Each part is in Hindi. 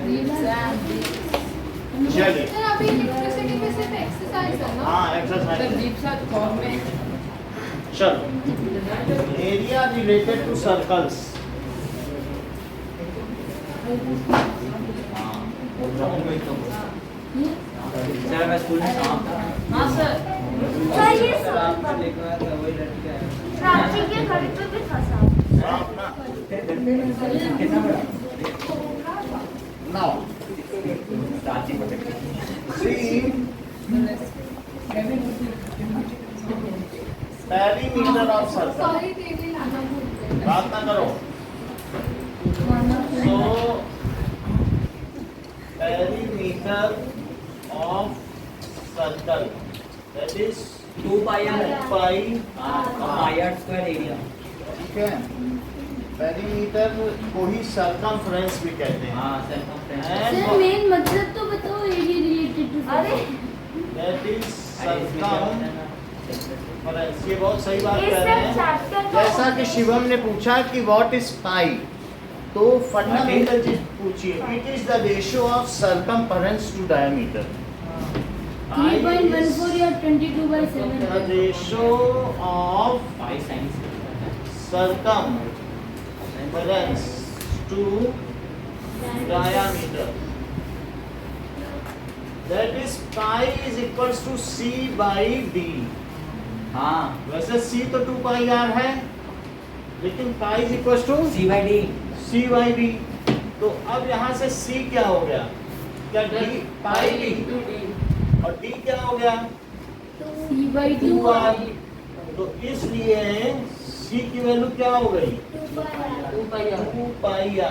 चलिए सर अभी इलेक्ट्रिसिटी में सिर्फ एक्सरसाइज है ना? हाँ एक्सरसाइज चलो area related to circles sir मैं स्कूल में काम था। हाँ सर। सर ये आपका लिखवाया था वही लड़की है। प्राची के घर पे भी था साहब। आप ना कितना बड़ा? Now Prachi see perimeter of circle sorry तेरी लाना भूल गए। बात ना करो so perimeter of circle that is 2 pi r pi pi are square area. ठीक है पेरीमीटर को ही सर्कमफ्रेंस भी कहते हैं हाँ सर्कमफ्रेंस। सर मेन मतलब तो बताओ एरिया रिलेटेड टू। अरे दैट इज सर्कमफ्रेंस। ये बहुत सही बात इस कह रहे हैं चैप्टर जैसा कि शिवम ने पूछा कि व्हाट इज पाई तो फंडामेंटल चीज पूछिए it is the ratio of circumference to diameter 3.14 या 22/7। The ratio of pi science circumference to diameter that is pi is equals to c by d। हाँ वैसे c तो 2 pi r है लेकिन pi is equals to C/D। c by d तो अब यहाँ से c क्या हो गया क्या d pi d और d क्या हो गया C/2 2r तो इसलिए c की वैल्यू क्या हो गई 2 2 pi r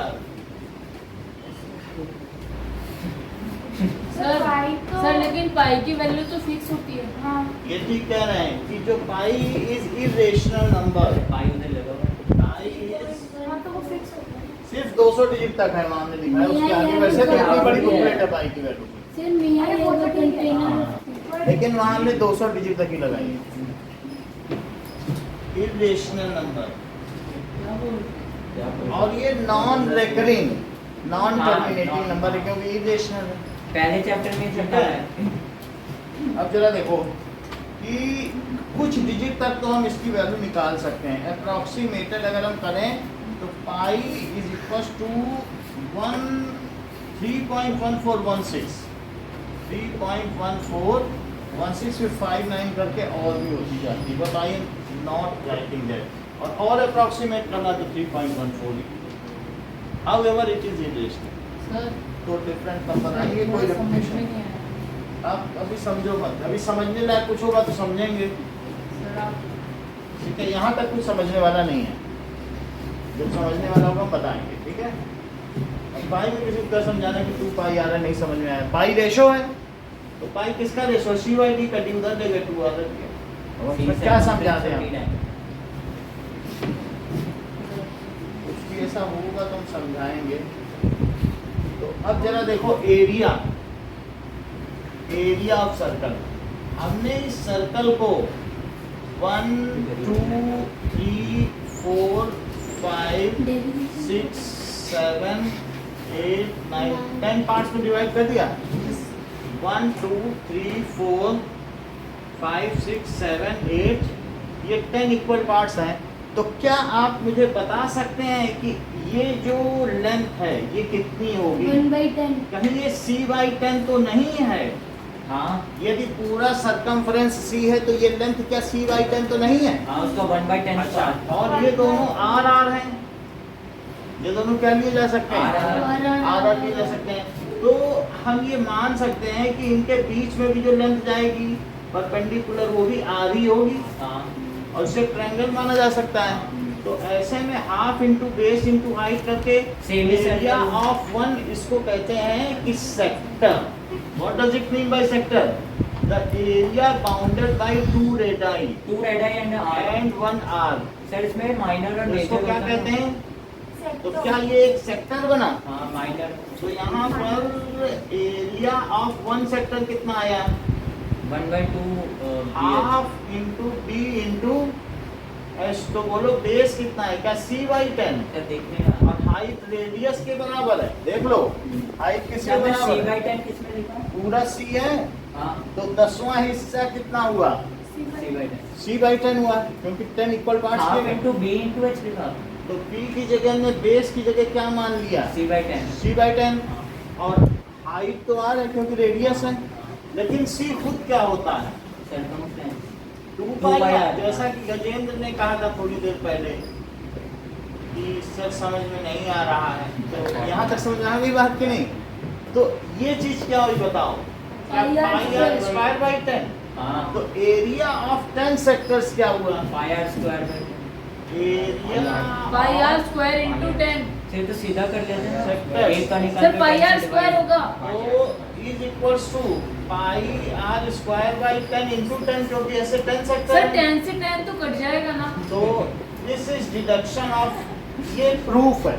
सर पाई तो सर लेकिन पाई की वैल्यू तो फिक्स होती है। हाँ ये ठीक कह रहे हैं कि जो पाई इज इरेशनल नंबर पाई उधर लगा हुआ है। पाई इज हाँ तो वो फिक्स होता है। सिर्फ 200 डिजिट तक है वहां में लिखा है उसके आगे वैसे तो इतनी बड़ी बुकलेट है पाई की वैल्यू सर मियां ये वो कंटेनर लेकिन वहां हमने 200 डिजिट तक ही लगाई है इरेशनल नंबर और ये non recurring non terminating number है क्योंकि इरेशनल है। पहले चैप्टर में चलता है। अब जरा देखो कि कुछ डिजिट तक तो हम इसकी वैल्यू निकाल सकते हैं अप्रॉक्सीमेटेड अगर हम करें तो पाई इज इक्वल टू 3.1416 फिर 59 करके और भी होती जाती है but I am not writing that और अप्रॉक्सीमेट करना तो 3.14 however it is irrational sir तो डिफरेंट नंबर आएंगे कोई समझ में रेपिटेशन नहीं आया। आप अभी समझो मत अभी समझने लायक कुछ होगा तो समझेंगे सर आप ठीक है यहाँ तक कुछ समझने वाला नहीं है जब समझने वाला होगा हम बताएंगे ठीक है अब पाई में किसी को समझाना कि 2 पाई आ रहा है नहीं समझ में आया पाई रेशो है तो पाई किसका रेशो सी बाई डी का डी उधर देगा 2 आ रहा है क्या समझाते हैं कुछ भी ऐसा होगा तो हम समझाएंगे तो अब जरा देखो एरिया ऑफ सर्कल हमने इस सर्कल को 1 2 3 4 5 6 7 8 9 10 पार्ट्स में डिवाइड कर दिया 1 2 3 4 5 6 7 8 ये 10 इक्वल पार्ट्स हैं तो क्या आप मुझे बता सकते हैं कि ये जो लेंथ है ये कितनी होगी 1/10 कहीं ये c/10 तो नहीं है हाँ यदि पूरा सरकमफ्रेंस c है तो ये लेंथ क्या c/10 तो नहीं है हाँ उसका 1/10 अच्छा और ये दोनों r हैं ये दोनों क्या लिए जा सकते हैं r लिए जा सकते हैं तो हम ये मान सकते हैं कि इनके बीच में भी जो लेंथ जाएगी परपेंडिकुलर वो भी r ही होगी हाँ और इसे ट्रायंगल माना जा सकता है तो ऐसे में half into base into height करके Same is area circle. Of one इसको कहते हैं कि sector what does it mean by sector the area bounded by 2 radii 2 radii and r and 1 r sir इसमें माइनर और इसको मेजर क्या कहते हैं तो क्या ये एक सेक्टर बना हाँ माइनर तो यहाँ पर एरिया ऑफ वन सेक्टर कितना आया 1/2 half into b into s तो बोलो बेस कितना है क्या c/10 सर देखने हाइट रेडियस के बराबर है, देख लो हाइट किसके सर मैं बराबर है? C/10 किसमें लिखा है? पूरा सी है हाँ तो 10वां हिस्सा कितना हुआ? C/10 C/10 हुआ, क्योंकि 10 इक्वल पार्ट्स हाफ के इनटू B इनटू H लिखा तो P की जगह हमने बेस की जगह क्या मान लिया? C/10 C/10 और हाइट तो R है क्योंकि रेडियस है, लेकिन C खुद क्या होता है? Circumference 2 2 pi pi r. R. जैसा कि गजेंद्र ने कहा था थोड़ी देर पहले कि सर समझ में नहीं आ रहा है, तो यहाँ तक समझ आ गई बात कि नहीं? तो ये चीज क्या हुई बताओ? क्या pi r pi are square by 10? हाँ तो एरिया ऑफ 10 सेक्टर्स क्या हुआ? Pi are square by area pi are square into 10। से तो सीधा कर लेते हैं Sector। ना, एक का निकाल सर के पाई 10 आर से स्क्वायर divide। होगा। तो is equals to pi are square by 10 into 10, क्योंकि ऐसे 10 सेक्टर सर है। 10 से 10 तो कट जाएगा ना। तो दिस इज डिडक्शन ऑफ, ये प्रूफ है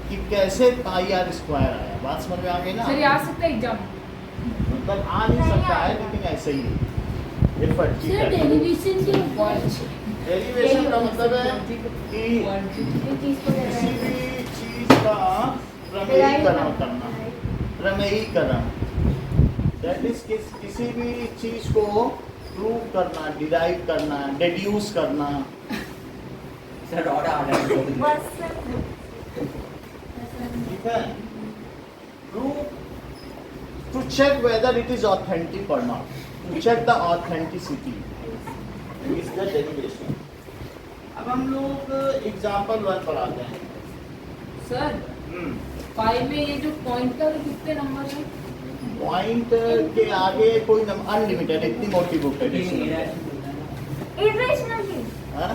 कि कैसे पाई आर स्क्वायर आया। बात समझ में आ गई ना? सर ये आ सकता है एग्जाम। मतलब आ नहीं सकता है, लेकिन ऐसे ही एफर्ट की सर डेरिवेशन के डेरिवेशन का मतलब है कि ये चीज को किसी भी चीज का प्रमेयीकरण करना, प्रमेयीकरण दैट इज किसी भी चीज को प्रूव करना, डिराइव करना, डिड्यूस करना। सर और आ रहा है ठीक है? Prove to check whether it is authentic और not, to check the authenticity is the derivation. अब हम लोग एग्जाम्पल 1 पढ़ाते हैं। सर पाई में ये जो पॉइंट का कितने नंबर है? पॉइंट के आगे कोई अनलिमिटेड, इतनी मोटी बुक है। इरेशनल की हाँ?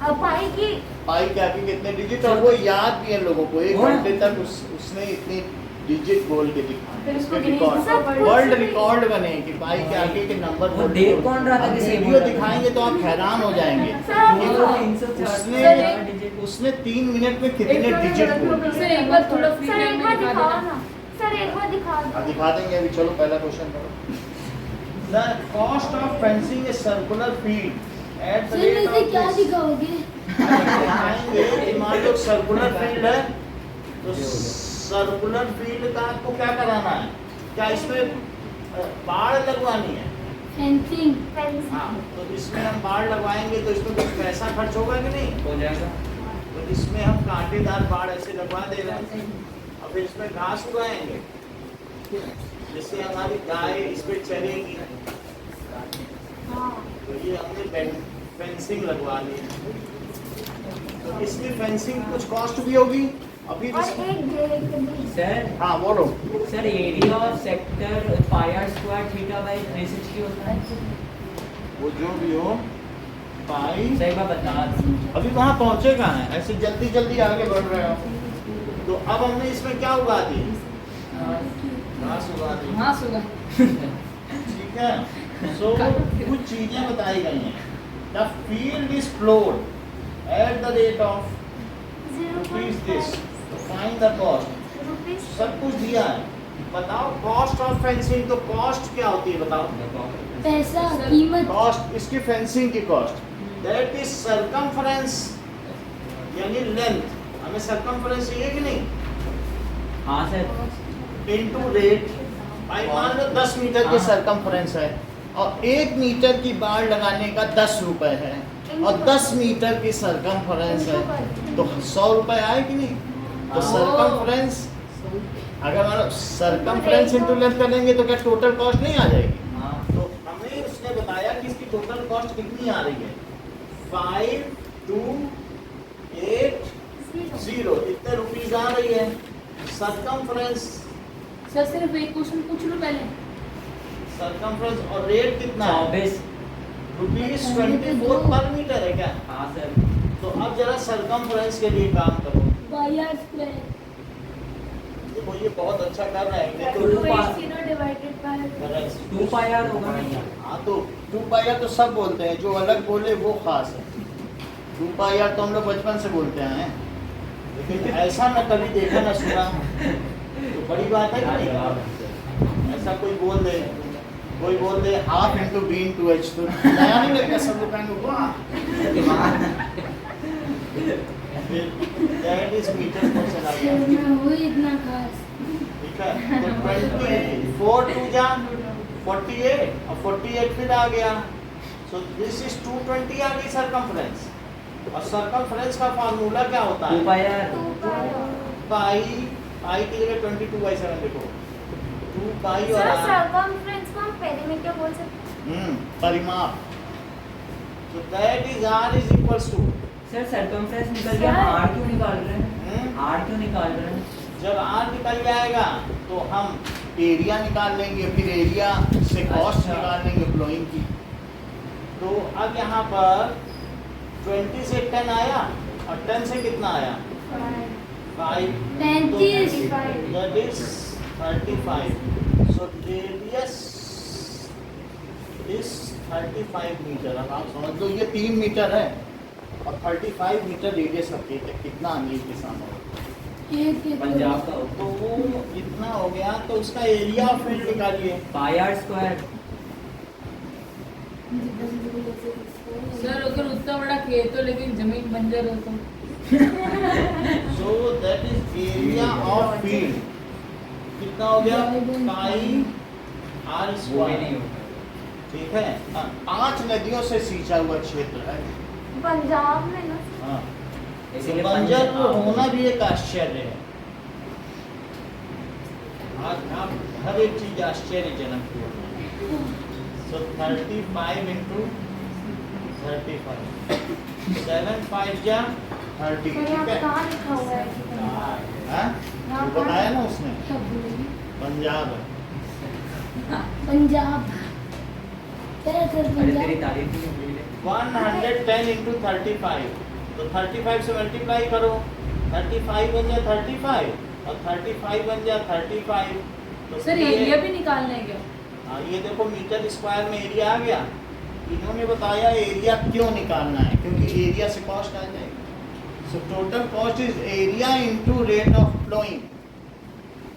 पाई की पाई के आगे कितने डिजिट, और वो याद भी है लोगों को। 1 हाँ। घंटे तक उसने इतनी डिजिट बोल के दिखाए, फिर उसको इसके गिने- सब रिकॉर्ड, कुछ वर्ल्ड भी- रिकॉर्ड बने कि पाई के आगे के नंबर वो देख कौन रहा था अब किसी वीडियो बोल रहा था? दिखाएंगे तो आप हैरान हो जाएंगे सर, कि वो वो 304 उसने 3 मिनट में कितने एक डिजिट मिनट बोले। सर एक बार थोड़ा फ्री सर टाइम एक में बार दिखा दिखाओ देना। ना सर एक बार दिखा दो दिखा देंगे अभी। चलो पहला क्वेश्चन करो। The cost of fencing a circular field at the sir rate वैसे क्या ऑफ दिखाओगे दिखाएंगे। मान लो सर्कुलर फील्ड है, तो सर्कुलर फील्ड का आपको क्या कराना है? क्या इसमें बाढ़ लगवानी है? फेंसिंग हाँ, तो इसमें हम बाढ़ लगवाएंगे तो इसमें कुछ पैसा खर्च होगा कि नहीं? हो जाएगा। तो इसमें हम कांटेदार बाढ़ ऐसे लगवा दे रहे हैं, और फिर इसमें घास उगाएंगे जिससे हमारी गाय इस पे चरेगी। तो ये हमने फेंसिंग लगवा ली। तो इसकी फेंसिंग कुछ कॉस्ट भी होगी अभी। और एक गेट भी सर हाँ बोलो। Sir area of sector pi are square theta by 360 होता है। वो जो भी हो पाई, सही बात बता दूं। अभी वहाँ पहुँचे कहाँ हैं? ऐसे जल्दी जल्दी आगे बढ़ रहे हो। तो अब हमने इसमें क्या उगा दी? घास उगा दी। हाँ सुगा। ठीक है? सो कुछ चीजें बताई गई हैं। The field is flowed at the rate of rupees this, find the cost. Rupees सब कुछ दिया है, बताओ कॉस्ट ऑफ फेंसिंग। तो कॉस्ट क्या होती है बताओ? पैसा कीमत कॉस्ट, इसकी फेंसिंग की कॉस्ट दैट इज सरकमफ्रेंस, यानी लेंथ। हमें सरकमफ्रेंस चाहिए कि नहीं? हाँ सर इनटू रेट। भाई मान लो 10 मीटर की सरकमफ्रेंस है और 1 मीटर की बाड़ लगाने का 10 रुपए है, और 10 मीटर की सरकमफ्रेंस है तो 100 रुपए आए कि नहीं? तो हाँ। सरकमफ्रेंस, अगर मान लो सरकमफ्रेंस इंटू लेंथ करेंगे तो क्या टोटल कॉस्ट नहीं आ जाएगी? हाँ तो हमें उसने बताया कि इसकी टोटल कॉस्ट कितनी आ रही है? 5280 इतने रुपीज आ रही है। सरकमफ्रेंस, सर सिर्फ एक क्वेश्चन पूछ लो पहले। सरकमफ्रेंस और रेट कितना है? 24। रुपीज 24 पर मीटर है क्या? हाँ सर तो अब जरा सरकमफ्रेंस के लिए काम करो। पाई आर स्क्वायर देखो ये बहुत अच्छा कर रहे हैं, नहीं तो तो डिवाइडेड बाय 2 पाई आर होगा नहीं। हाँ तो 2 पाई आर तो सब बोलते हैं, जो अलग बोले वो खास है। 2 पाई आर तो हम लोग बचपन से बोलते हैं, लेकिन ऐसा मैं कभी देखा ना सुना, तो बड़ी बात है कि नहीं? ऐसा कोई बोल दे, कोई बोल दे half into b into h, तो नया नहीं लगता, सब लोग कहेंगे वाह। दैट इज मीटर पर चला गया। मैं हूँ इतना खास। ठीक है, तो 24 टू जा 48 और 48 फिर आ गया। सो दिस इज 220 आ गई सरकमफ्रेंस। और सरकमफ्रेंस का फार्मूला क्या होता है? 2 पाई आर। पाई की जगह 22/7 लिखो। 2 पाई और सर r सर्कमफ्रेंस को हम पेरीमीटर बोल सकते हैं। परिमाप। So that is r is equals to sir circumference निकल गया, सर। आर क्यों निकाल रहे हैं? हम्म? आर क्यों निकाल रहे हैं? जब r निकल जाएगा तो हम एरिया निकाल लेंगे, फिर एरिया से कॉस्ट अच्छा। निकाल लेंगे फ्लोइंग की। तो अब यहाँ पर 20 से 10 आया और 10 से कितना आया? 5। 35। That is 35. So radius is 35 metre. अब आप समझ लो ये 3 मीटर है और 35 मीटर रेडियस रखिए तो कितना अमीर किसान होगा? पंजाब का तो वो इतना हो गया, तो उसका एरिया ऑफ फील्ड निकालिए। पाई आर स्क्वायर। सर अगर उतना बड़ा खेत हो लेकिन जमीन बंजर हो तो so that is area of field. कितना हो गया? पाई आर वो भी नहीं स्क्वायर। होता। ठीक है, 5 नदियों से सींचा हुआ क्षेत्र है। पंजाब में ना हाँ, इसीलिए बंजर पंजाब- होना भी एक आश्चर्य है। आज आप हर एक चीज आश्चर्यजनक हो रही है। सो 35 इंटू 35 7 5 जा 30। सर यहाँ ठीक है, कहाँ लिखा हुआ है कि पंजाब? हाँ? यहाँ वो बताया ना उसने, पंजाब है। पंजाब। तेरा सर अरे तेरी पंजाब। तारीफ ही नहीं हुई है। 110 इंटू 35, तो 35 से मल्टीप्लाई करो। 35 बन जाए 35 और 35 बन जाए 35। तो सर ये- एरिया भी निकालना है क्या? हाँ, ये देखो मीटर स्क्वायर में एरिया आ गया। इन्होंने बताया एरिया क्यों निकालना है, क्योंकि एरिया से कॉस्ट आ जाएगी। So total cost is area into rate of ploughing.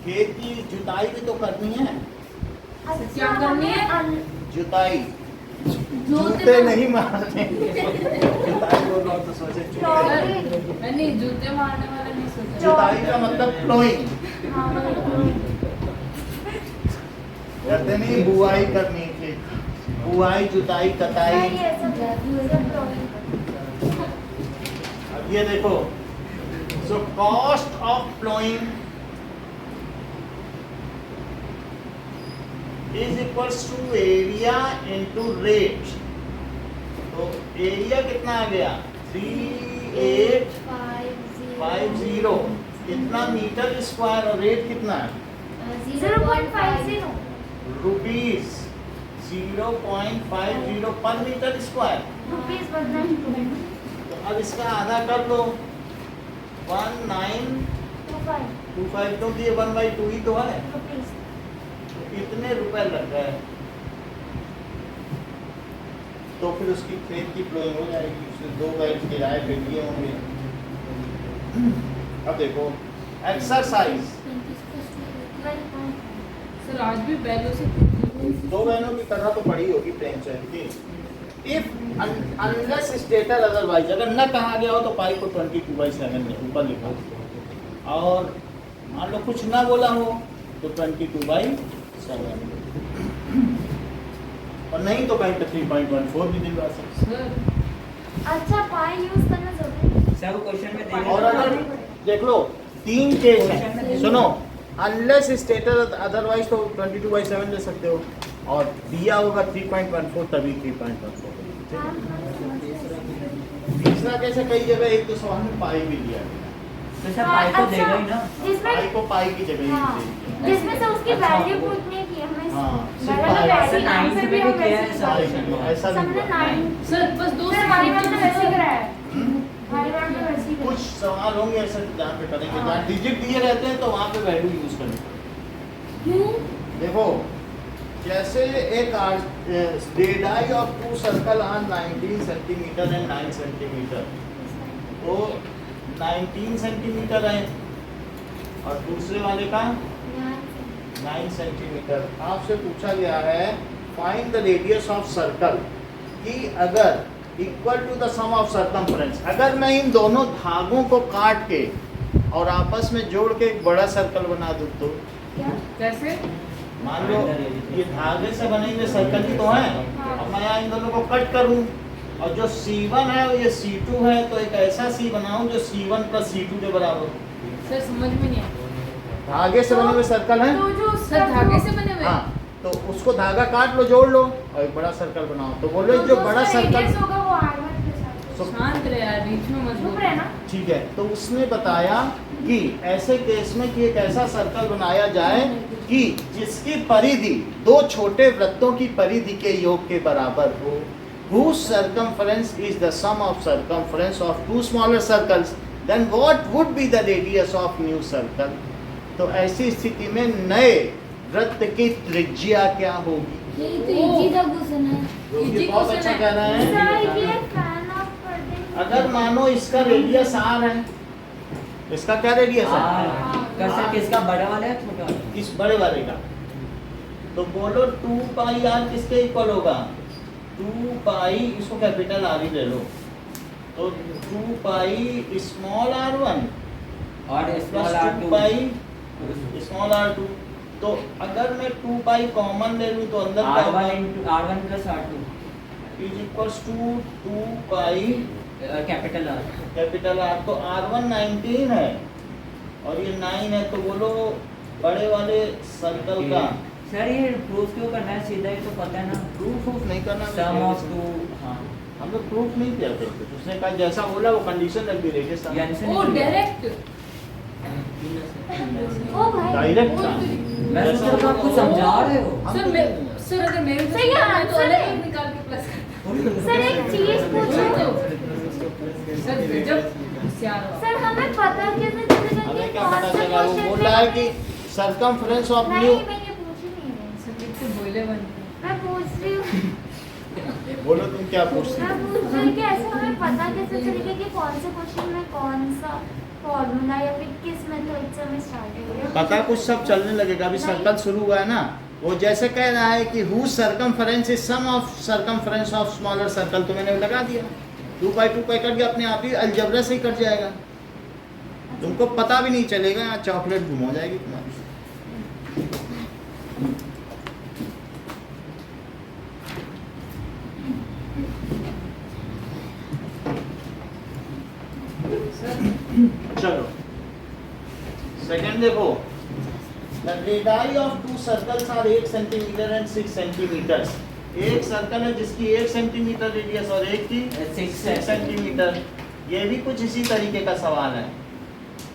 खेत की जुताई भी तो करनी है। क्या करनी है? जुताई, जोते जूते तो- नहीं मारने। जुताई बोल रहा हूं तो सोचे जूते। मैं नहीं जूते मारने वाला नहीं सोचा। जुताई का मतलब फ्लोइंग। हाँ, कहते नहीं बुआई करनी थी, बुआई जुताई कटाई। नहीं, ये सब अब ये देखो, so cost of ploughing is equals to area into rate. तो एरिया कितना आ गया? 3850। कितना मीटर स्क्वायर और रेट कितना है? 0.50 रुपीज 0.50 पर मीटर स्क्वायर। रुपीस बदलना तो अब इसका आधा कर लो 1925, 25 क्योंकि ये 1/2 ही तो है। रुपीस। तो इतने रुपए लग गए, तो फिर उसकी खेत की फ्लोइंग हो जाएगी। उसमें 2 बैग किराए पे दिए होंगे। अब देखो एक्सरसाइज। सर आज भी बैलों से 2 बहनों की तरह तो पड़ी होगी प्रेमचंद की। इफ अनलेस स्टेटर अदरवाइज, अगर न कहा गया हो तो पाई को 22/7 में ऊपर लिखो। और मान लो कुछ ना बोला हो तो 22/7, और नहीं तो कहीं पे 3.14 भी दिलवा सकते। सर अच्छा पाई यूज करना जरूरी है। सर वो क्वेश्चन में दे और अगर देख लो 3 केस है, सुनो, अनलेस स्टेटर अदरवाइज तो 22/7 ले सकते हो, और दिया होगा 3.14 तभी 3.14। तीसरा कैसे, कई जगह एक तो सवाल में पाई भी दिया गया, तो सर पाई तो देगा ही ना। जिसमें पाई को पाई की जगह हाँ, ही दे दिया। जिसमें से उसकी अच्छा। वैल्यू पूछने की हमें हाँ, सिर्फ वैल्यू पाई। वैसी सर, नाम से 9 भी में हम भी किया है वैसे सर। ही ऐसा भी सबने हुआ। 9 सर बस 2 सर हमारी बात तो वैसे ही करा है। हम्म? हमारी बात तो वैसे ही करा कुछ है। सवाल होंगे ऐसे जहाँ पे करेंगे, हाँ। जहाँ डिजिट दिए रहते हैं तो वहाँ पे वैल्यू यूज करेंगे। क्यों? देखो जैसे एक radius of 2 circle are 19 centimetre and 9 centimetre, तो 19 सेंटीमीटर है और दूसरे वाले का 9 सेंटीमीटर। आपसे पूछा गया है find the radius of circle, कि अगर equal to the sum of circumference. अगर मैं इन दोनों धागों को काट के और आपस में जोड़ के एक बड़ा सर्कल बना दूं तो क्या? कैसे? मान लो ये धागे से बने हुए सर्कल ही तो हैं। अब मैं इन दोनों को कट करूं और जो C1 है और ये C2 है, तो एक ऐसा C बनाऊं जो C1 प्लस C2 के बराबर हो। सर समझ में नहीं आया। धागे से बने हुए सर्कल हैं। तो जो सर धागे से बने हुए? हाँ, तो उसको धागा काट लो, जोड़ लो और एक बड़ा सर्कल बनाओ। तो बोलो जो बड़ा सर्कल होगा वो R1 के साथ। शांत रहे यार, बीच में मत चुप बोल। रहे ना। ठीक है, तो उसने बताया कि ऐसे केस में कि एक ऐसा सर्कल बनाया जाए कि जिसकी परिधि दो छोटे वृत्तों की परिधि के योग के बराबर हो। Whose circumference is the sum of circumference of two smaller circles, then what would be the radius of new circle? तो ऐसी स्थिति में नए वृत्त की त्रिज्या क्या होगी? ये तो इजी था क्वेश्चन है। ये बहुत अच्छा कह रहे हैं। सर ये फैन ऑफ कर देंगे। अगर मानो इसका रेडियस r है, इसका क्या रेडियस है? कर्सर किसका, बड़ा वाला है छोटा वाला? इस बड़े वाले का। तो बोलो 2 पाई r किसके इक्वल होगा? 2 पाई, इसको कैपिटल R ही ले लो, तो 2 पाई स्मॉल r1 और plus small 2 pi small r2। तो अगर मैं 2 पाई कॉमन ले लूँ तो अंदर क्या होगा? R1 plus R2 is equals to 2 pi capital R। Capital R। तो R1 19 है और ये 9 है, तो बोलो बड़े वाले सर्कल का सर ये प्रूफ क्यों करना है, सीधा ही तो पता है ना। प्रूफ नहीं करना। सम ऑफ टू, हाँ हम लोग प्रूफ नहीं किया करते। उसने कहा जैसा बोला वो कंडीशन रख दी रही यानी से ओ डायरेक्ट। ओ भाई। डायरेक्ट था। मैं सोच रहा हूँ आप कुछ समझा रहे हो। सर अगर मेरे को सर, ये समझना है तो आंसर अलग है। एक निकाल के प्लस करता सर एक चीज पूछो। हूँ। सर जब होशियार हो। सर हमें पता कैसे चलेगा हमें कि क्या कौन पता सा चला? वो क्वेश्चन बोल रहा है कि सर्कमफ्रेंस ऑफ न्यू। नहीं मैं ये पूछ ही नहीं रही। सर कितने बोले बनते हैं। मैं पूछ रही हूँ। बोलो तुम क्या पूछते मैं हो? पूछ रही हूँ कि ऐसे हमें पता कैसे चलेगा कि कौन से क्वेश्चन में कौन सा फॉर्मूला या फिर किस मेथड से हमें स्टार्ट करेंगे। पता कुछ सब चलने लगेगा। अभी सर्कल शुरू हुआ है ना, वो जैसे कह रहा है कि who circumference is sum of circumference of smaller circle, तो मैंने लगा दिया 2 बाई 2 कट गया, अपने आप ही अलजबरा से ही कट जाएगा, तुमको पता भी नहीं चलेगा। यहाँ चॉकलेट गुम हो जाएगी तुम्हारी। चलो सेकंड देखो। The radii of two circles are 8 centimeter and 6 centimeters. एक सर्कल है जिसकी 1 सेंटीमीटर रेडियस और एक की 6 सेंटीमीटर। ये भी कुछ इसी तरीके का सवाल है।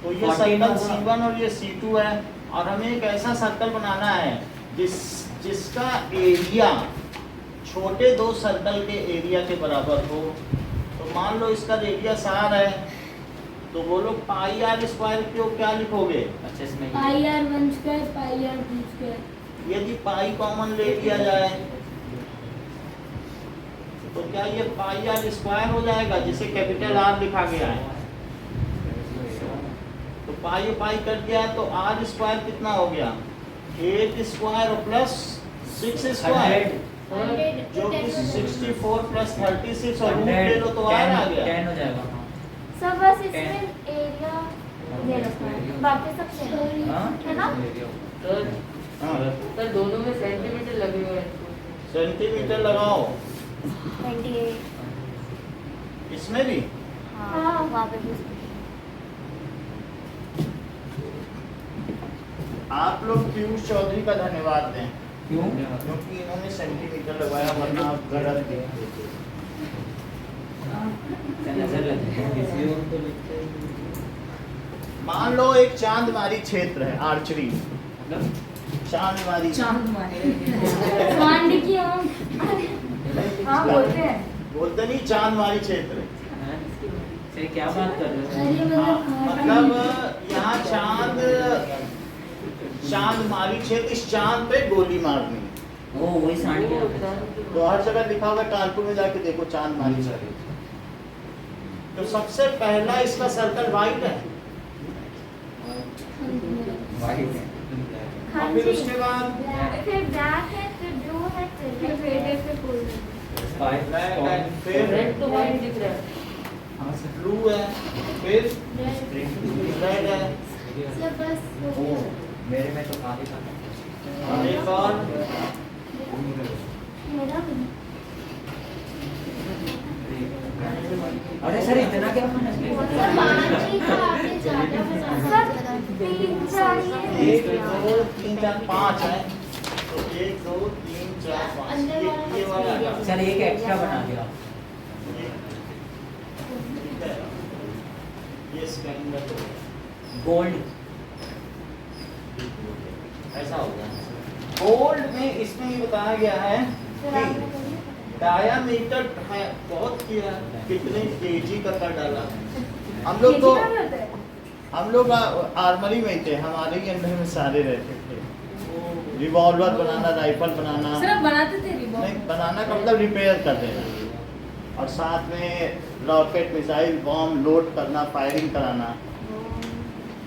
तो ये सर्कल C1 और ये C2 है और हमें एक ऐसा सर्कल बनाना है जिसका एरिया छोटे दो सर्कल के एरिया के बराबर हो। तो मान लो इसका रेडियस r है, तो बोलो पाई r स्क्वायर क्यों क्या लिखोगे? अच्छा इसमें पाई r1 square pi r2 square. यदि पाई कॉमन ले लिया जाए तो क्या ये पाई r स्क्वायर हो जाएगा जिसे कैपिटल R लिखा गया है? तो पाई पाई कट गया तो r स्क्वायर कितना हो गया? 8 स्क्वायर प्लस 6 स्क्वायर जो कि 64 प्लस 36 और रूट ले लो तो r आ गया। 10 हो जाएगा। सब बस इसमें एरिया ये रखना है, बाकी सब सेम हाँ? है ना। हाँ, सर दोनों में सेंटीमीटर लगे हुए हैं। सेंटीमीटर लगाओ 28। इसमें भी। हाँ वहाँ पे भी। आप लोग पीयूष चौधरी का धन्यवाद दें क्यों? क्योंकि इन्होंने सेंटीमीटर लगाया, वरना आप गलत देखते। नजर लग जाए। मान लो एक चांदमारी क्षेत्र है, आर्चरी मतलब चांदमारी। चांद मारे। कांड की हम हाँ बोलते हैं। बोलते नहीं चांदमारी क्षेत्र है। सही क्या बात कर रहे हो? अरे मतलब यहाँ चांदमारी क्षेत्र, इस चांद पे गोली मारनी है। ओ वही सांड के तो हर जगह लिखा होगा, कानपुर में जाके देखो चांदमारी क्षेत्र। तो सबसे पहला इसका सर्कल वाइट है वाइट है। हाँ और फिर जी। उसके बाद फिर ब्लैक है, फिर ब्लू है, फिर रेड है, फिर गोल्डन। फाइव ब्लैक है, फिर रेड तो व्हाइट दिख रहा है। ब्लू है, फिर रेड है, सर बस हो ओ, गया। मेरे में तो काली था। और एक और मेरा भी। अरे सर इतना क्या खाना सर पाँच ही था, आपने ज़्यादा बता सर 3 4 1 2 3 4 5 है, तो 1 2 3 4 5 ये वाला है। सर एक एक्स्ट्रा बना दिया। ठीक है, ये इसके अंदर तो गोल्ड ऐसा हो गया। गोल्ड में इसमें ये बताया गया है कि डायामीटर है बहुत किया, कितने केजी का कर डाला। हम लोग आर्मरी में थे, हमारे ही अंदर में सारे रहते थे। रिवॉल्वर बनाना, राइफल बनाना, सर आप बनाते थे रिवॉल्वर? नहीं बनाना का मतलब रिपेयर कर देना, और साथ में रॉकेट मिसाइल बॉम्ब लोड करना, फायरिंग कराना।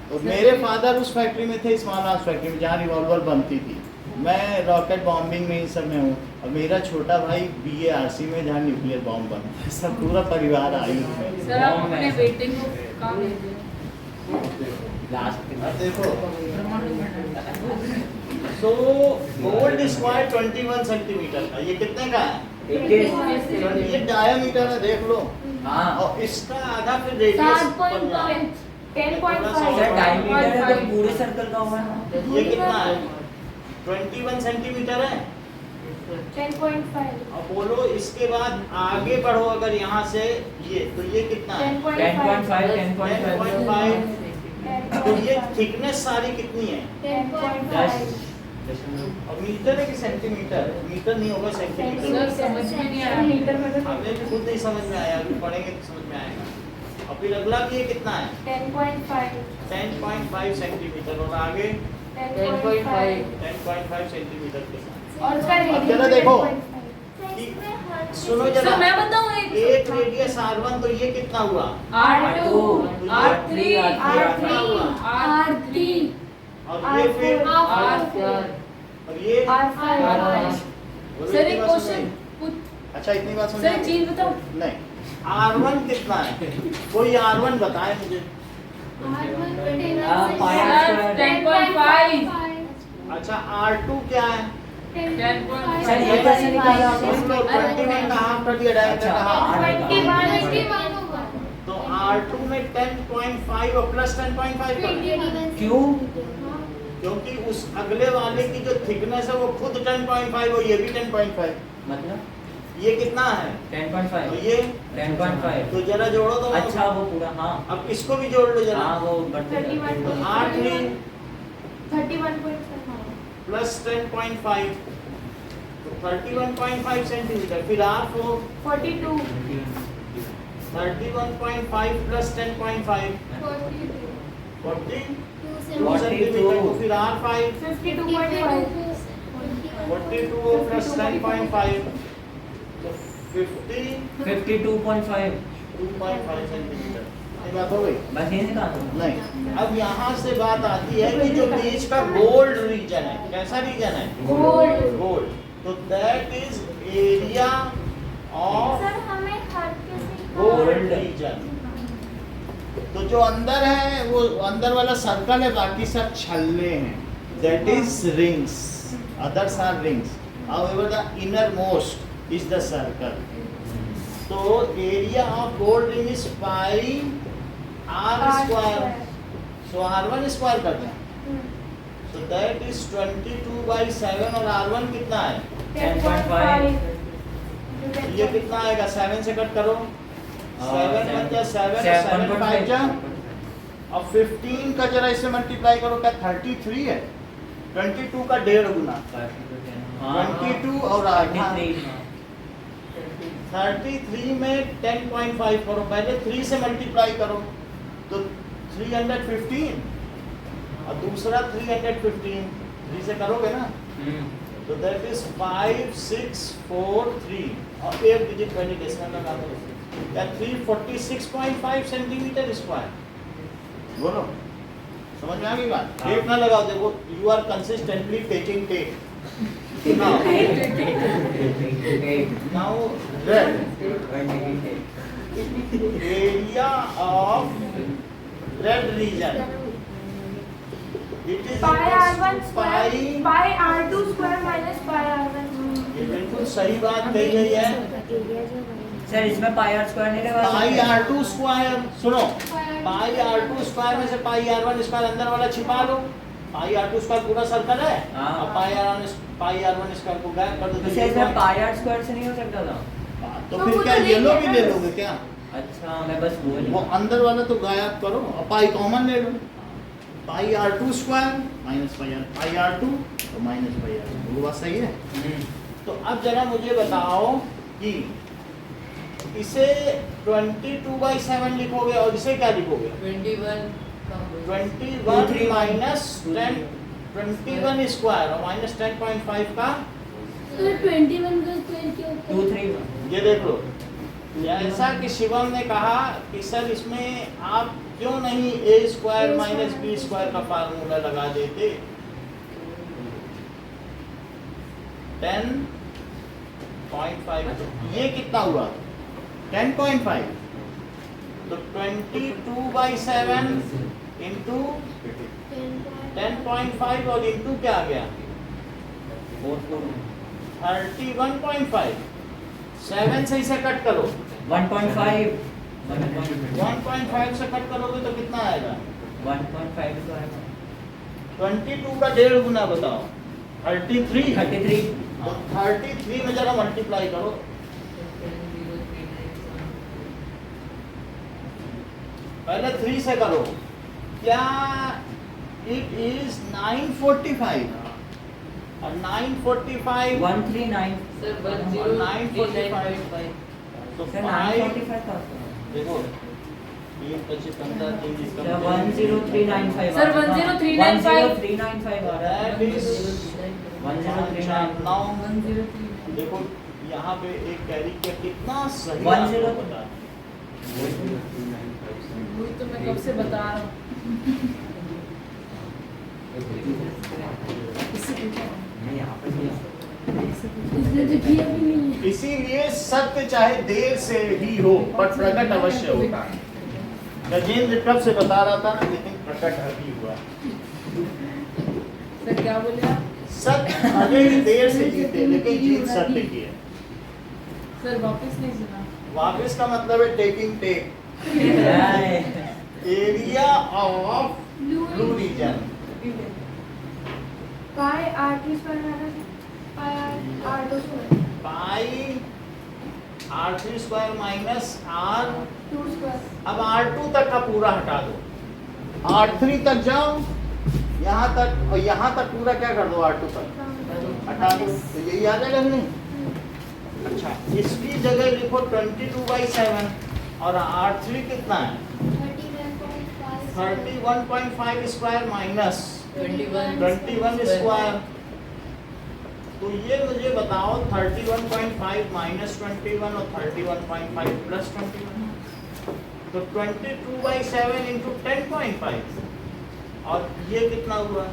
तो मेरे फादर उस फैक्ट्री में थे, स्मॉल आर्म्स फैक्ट्री में, जहाँ रिवॉल्वर बनती थी। मैं रॉकेट बॉम्बिंग में इन सब में हूँ, और मेरा छोटा भाई BARC में, जहाँ न्यूक्लियर बॉम्ब बनता है। सब पूरा परिवार आयु में। सर आप अपने बेटे को कहाँ भेजे? लास्ट अब देखो, सो गोल्ड स्क्वायर 21 सेंटीमीटर का, ये कितने का है? ये डायामीटर है, देख लो। हाँ और इसका आधा फिर रेडियस 7.5 सर डायमीटर है तो पूरे सर्कल का होगा ना। ये कितना है? 21 सेंटीमीटर है। 10.5 अब बोलो इसके बाद आगे बढ़ो, अगर यहाँ से ये, तो ये कितना है? 10.5 10.5। तो ये थिकनेस सारी कितनी है? 10.5 और मीटर है कि सेंटीमीटर? मीटर नहीं होगा, सर सेंटीमीटर। समझ में नहीं आया। हमें भी खुद नहीं समझ में आया, अभी पढ़ेंगे तो समझ में आएगा। और फिर अगला भी ये कितना है? 10.5 सेंटीमीटर, और आगे 10.5 10.5 सेंटीमीटर के साथ। और उसका अब जरा देखो, सुनो सर जरा, मैं बताऊँ एक रेडियस R1, तो ये कितना हुआ? R2 R3 R3 और ये फिर R4 और ये R5 बोलो सर इतनी एक बात क्वेश्चन समझ में? अच्छा इतनी बात समझ सर में एक आ चीज बताओ। गई? नहीं, R1 कितना है? कोई R1 बताए मुझे। सर 10.5 अच्छा R2 क्या है? 10.5 सर ये कैसे निकाला आपने? इसको 21 का हाफ कर दिया, डायरेक्ट अच्छा, कहा। 21 होगा। तो R2 में 10.5 और प्लस 10.5 कर दिया। क्यों? क्योंकि उस अगले वाले की जो थिकनेस है वो खुद 10.5 और ये भी 10.5। मतलब ये कितना है? 10.5 तो ये 10.5 तो जरा जोड़ो तो। अच्छा वो पूरा हाँ अब इसको भी जोड़ लो जरा। हाँ वो बढ़ते जाते हैं। तो R3 31.5 प्लस 10.5 तो 31.5 सेंटीमीटर। फिर R4 42 31.5 प्लस 10.5 42 सेंटीमीटर। तो फिर R5 52.5 42 प्लस 10.5 तो 52.5 52.5 सेंटीमीटर। ये बात हो गई? बस ये निकाल दो। नहीं, अब यहाँ से बात आती है कि जो बीच का गोल्ड रीजन है, कैसा रीजन है? गोल्ड। तो that is area of sir हमें हर किसी को गोल्ड रीजन। तो जो अंदर है वो अंदर वाला सर्कल है, बाकी सब छल्ले हैं। That is rings, others are rings. However the inner most is the circle. तो area of gold ring is pi are square. So R1 square करते हैं, so that is 22/7 और R1 कितना है? 10.5 ये कितना आएगा? 7 से कट करो, 7 1 जा 7 7 5 जा, और 15 का जरा इससे मल्टीप्लाई करो, क्या 33 है? 22 का 1.5 गुना 22 और आधा 33 में 10.5 करो, पहले 3 से मल्टीप्लाई करो तो 315 और दूसरा 315, 3 से करोगे ना तो दैट इज 5643 और एक डिजिट पहले डेसिमल लगा दो, या 346.5 सेंटीमीटर स्क्वायर। बोलो समझ में आ गई बात? हाँ। टेक ना लगाओ, देखो you are consistently taking take. Now area of red region, it is pi R1 pi. Square pi R2 square minus pi R1। ये बिल्कुल सही बात कही गई है। सर इसमें पाई आर स्क्वायर नहीं लगा पाई सकते? R2 स्क्वायर, सुनो, पाई R2 स्क्वायर में से पाई R1 स्क्वायर अंदर वाला छिपा लो। पाई R2 स्क्वायर पूरा सर्कल है, हाँ। और पाई R1 स्क्वायर को गायब कर दो। तो सर इसमें पाई आर स्क्वायर से नहीं हो सकता था? तो तो फिर वो क्या तो येलो नहीं भी है ले ना। लोगे क्या? अच्छा मैं बस बोल वो अंदर वाला तो गायब करो और पाई कॉमन ले लो। पाई R2 square minus pi R2 तो माइनस पाई R2, वो बात सही है। तो अब जरा मुझे बताओ कि इसे 22/7 लिखोगे और इसे क्या लिखोगे? 21 माइनस 10, 21 स्क्वायर और माइनस 10.5 का सर 21 का स्क्वायर क्या होता है? 2 3 ये देख लो। जैसा कि शिवम ने कहा कि सर इसमें आप क्यों नहीं ए स्क्वायर माइनस बी स्क्वायर का फार्मूला लगा देते? 10.5, ये कितना हुआ? 10.5। तो 22/7 इंटू 10.5 और इंटू क्या आ गया? 31.5। 7 से इसे कट करो, 1.5 1.5 से कट करोगे तो कितना आएगा? 1.5 तो आएगा 22 का 1.5 गुना बताओ, 33। 33 तो 33 में जरा मल्टीप्लाई करो। पहले 3 से करो, क्या इट इज 945 और 945 139 सर और 945 तो सर 5 945 का देखो 3 25 15 3 इसका सर 10395 सर 10395 10395 आ रहा है That is 10395 9। 103 देखो यहाँ पे एक कैरी किया, कितना सही 10 आपको पता है। वही तो मैं कब से बता रहा हूँ। मैं यहाँ पे नहीं इसने तो किया भी नहीं है। इसीलिए सत्य चाहे देर से ही हो पर प्रकट अवश्य होता है। गजेंद्र कब से बता रहा था, लेकिन प्रकट अभी हुआ। सर क्या बोले आप? सत्य भले ही देर से जीते लेकिन जीत सत्य की है। सर वापस नहीं सुना। वापस का मतलब है taking take. Area of blue region, pi R2 square minus pi R2 square pi R3 square minus R2 square. अब R2 तक का पूरा हटा दो, R3 तक जाओ, यहाँ तक और यहाँ तक पूरा क्या कर दो? R2 तक हटा दो, तो यही आ जाएगा नहीं? अच्छा, इसकी जगह लिखो 22/7 और R3 कितना है? 31.5 स्क्वायर माइनस 21 स्क्वायर। तो ये मुझे बताओ 31.5 माइनस 21 और 31.5 प्लस 21, तो 22/7 इंटू 10.5 और ये कितना हुआ?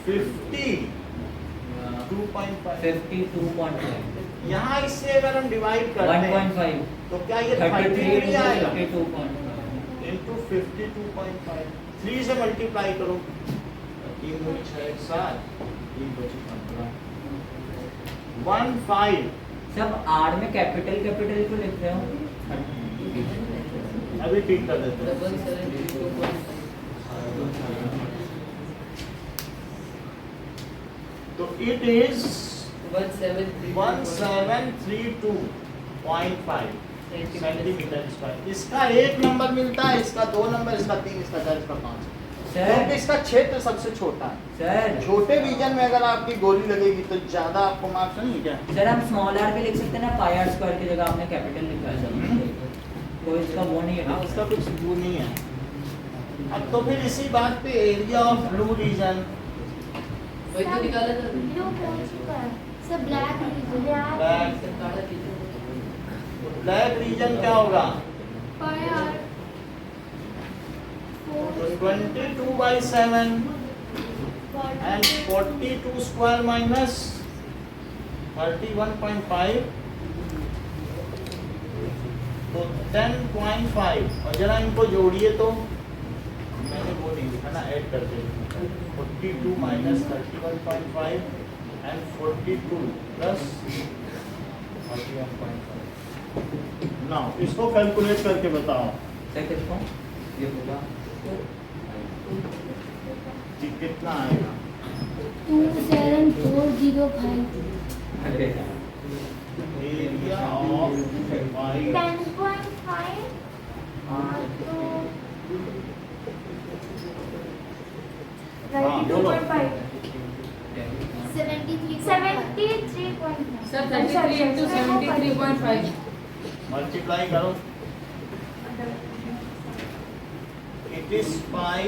52.5। 52.5 यहाँ इससे अगर हम डिवाइड करते हैं 1.5 तो क्या ये 33 33 आएगा? 52.5 इंटू 52.5, 3 से मल्टीप्लाई करो, 3 दूनी 6 7 3 25 15 सब आर में कैपिटल कैपिटल को लिखते हो। अभी ठीक कर देते हैं। 7732.5 तो इट इज 1732.5 सेंटीमीटर स्क्वायर। इसका 1 नंबर मिलता है, इसका 2 नंबर, इसका 3, इसका 4, इसका 5, क्योंकि इसका क्षेत्र सबसे छोटा है। सर छोटे रीजन में अगर आपकी गोली लगेगी तो ज्यादा आपको मार्क्स नहीं क्या? सर हम स्मॉल आर पे लिख सकते हैं ना, पाई आर स्क्वायर की जगह आपने कैपिटल लिखा है सर, कोई इसका वो नहीं हाँ, है। उसका कुछ वो नहीं है। अब तो फिर इसी बात पे एरिया ऑफ ब्लू रीजन, वही तो निकाला था। ब्लू कौन सी का है? Sir black reason black reason क्या होगा? पाई R So 22 by 7 and 42 square minus 31.5, तो 10.5, और जरा इनको जोड़िए तो मैंने वो नहीं लिखा ना, ऐड करते 42 minus 31.5 and 42 plus 31.5. नाउ इसको कैलकुलेट करके बताओ ये होगा कि कितना आएगा. 27405 एरिया ऑफ 5 10.5 और तो हाँ, बोलो. 73.5 सर 33 into 73.5. मल्टीप्लाई करो. It is pi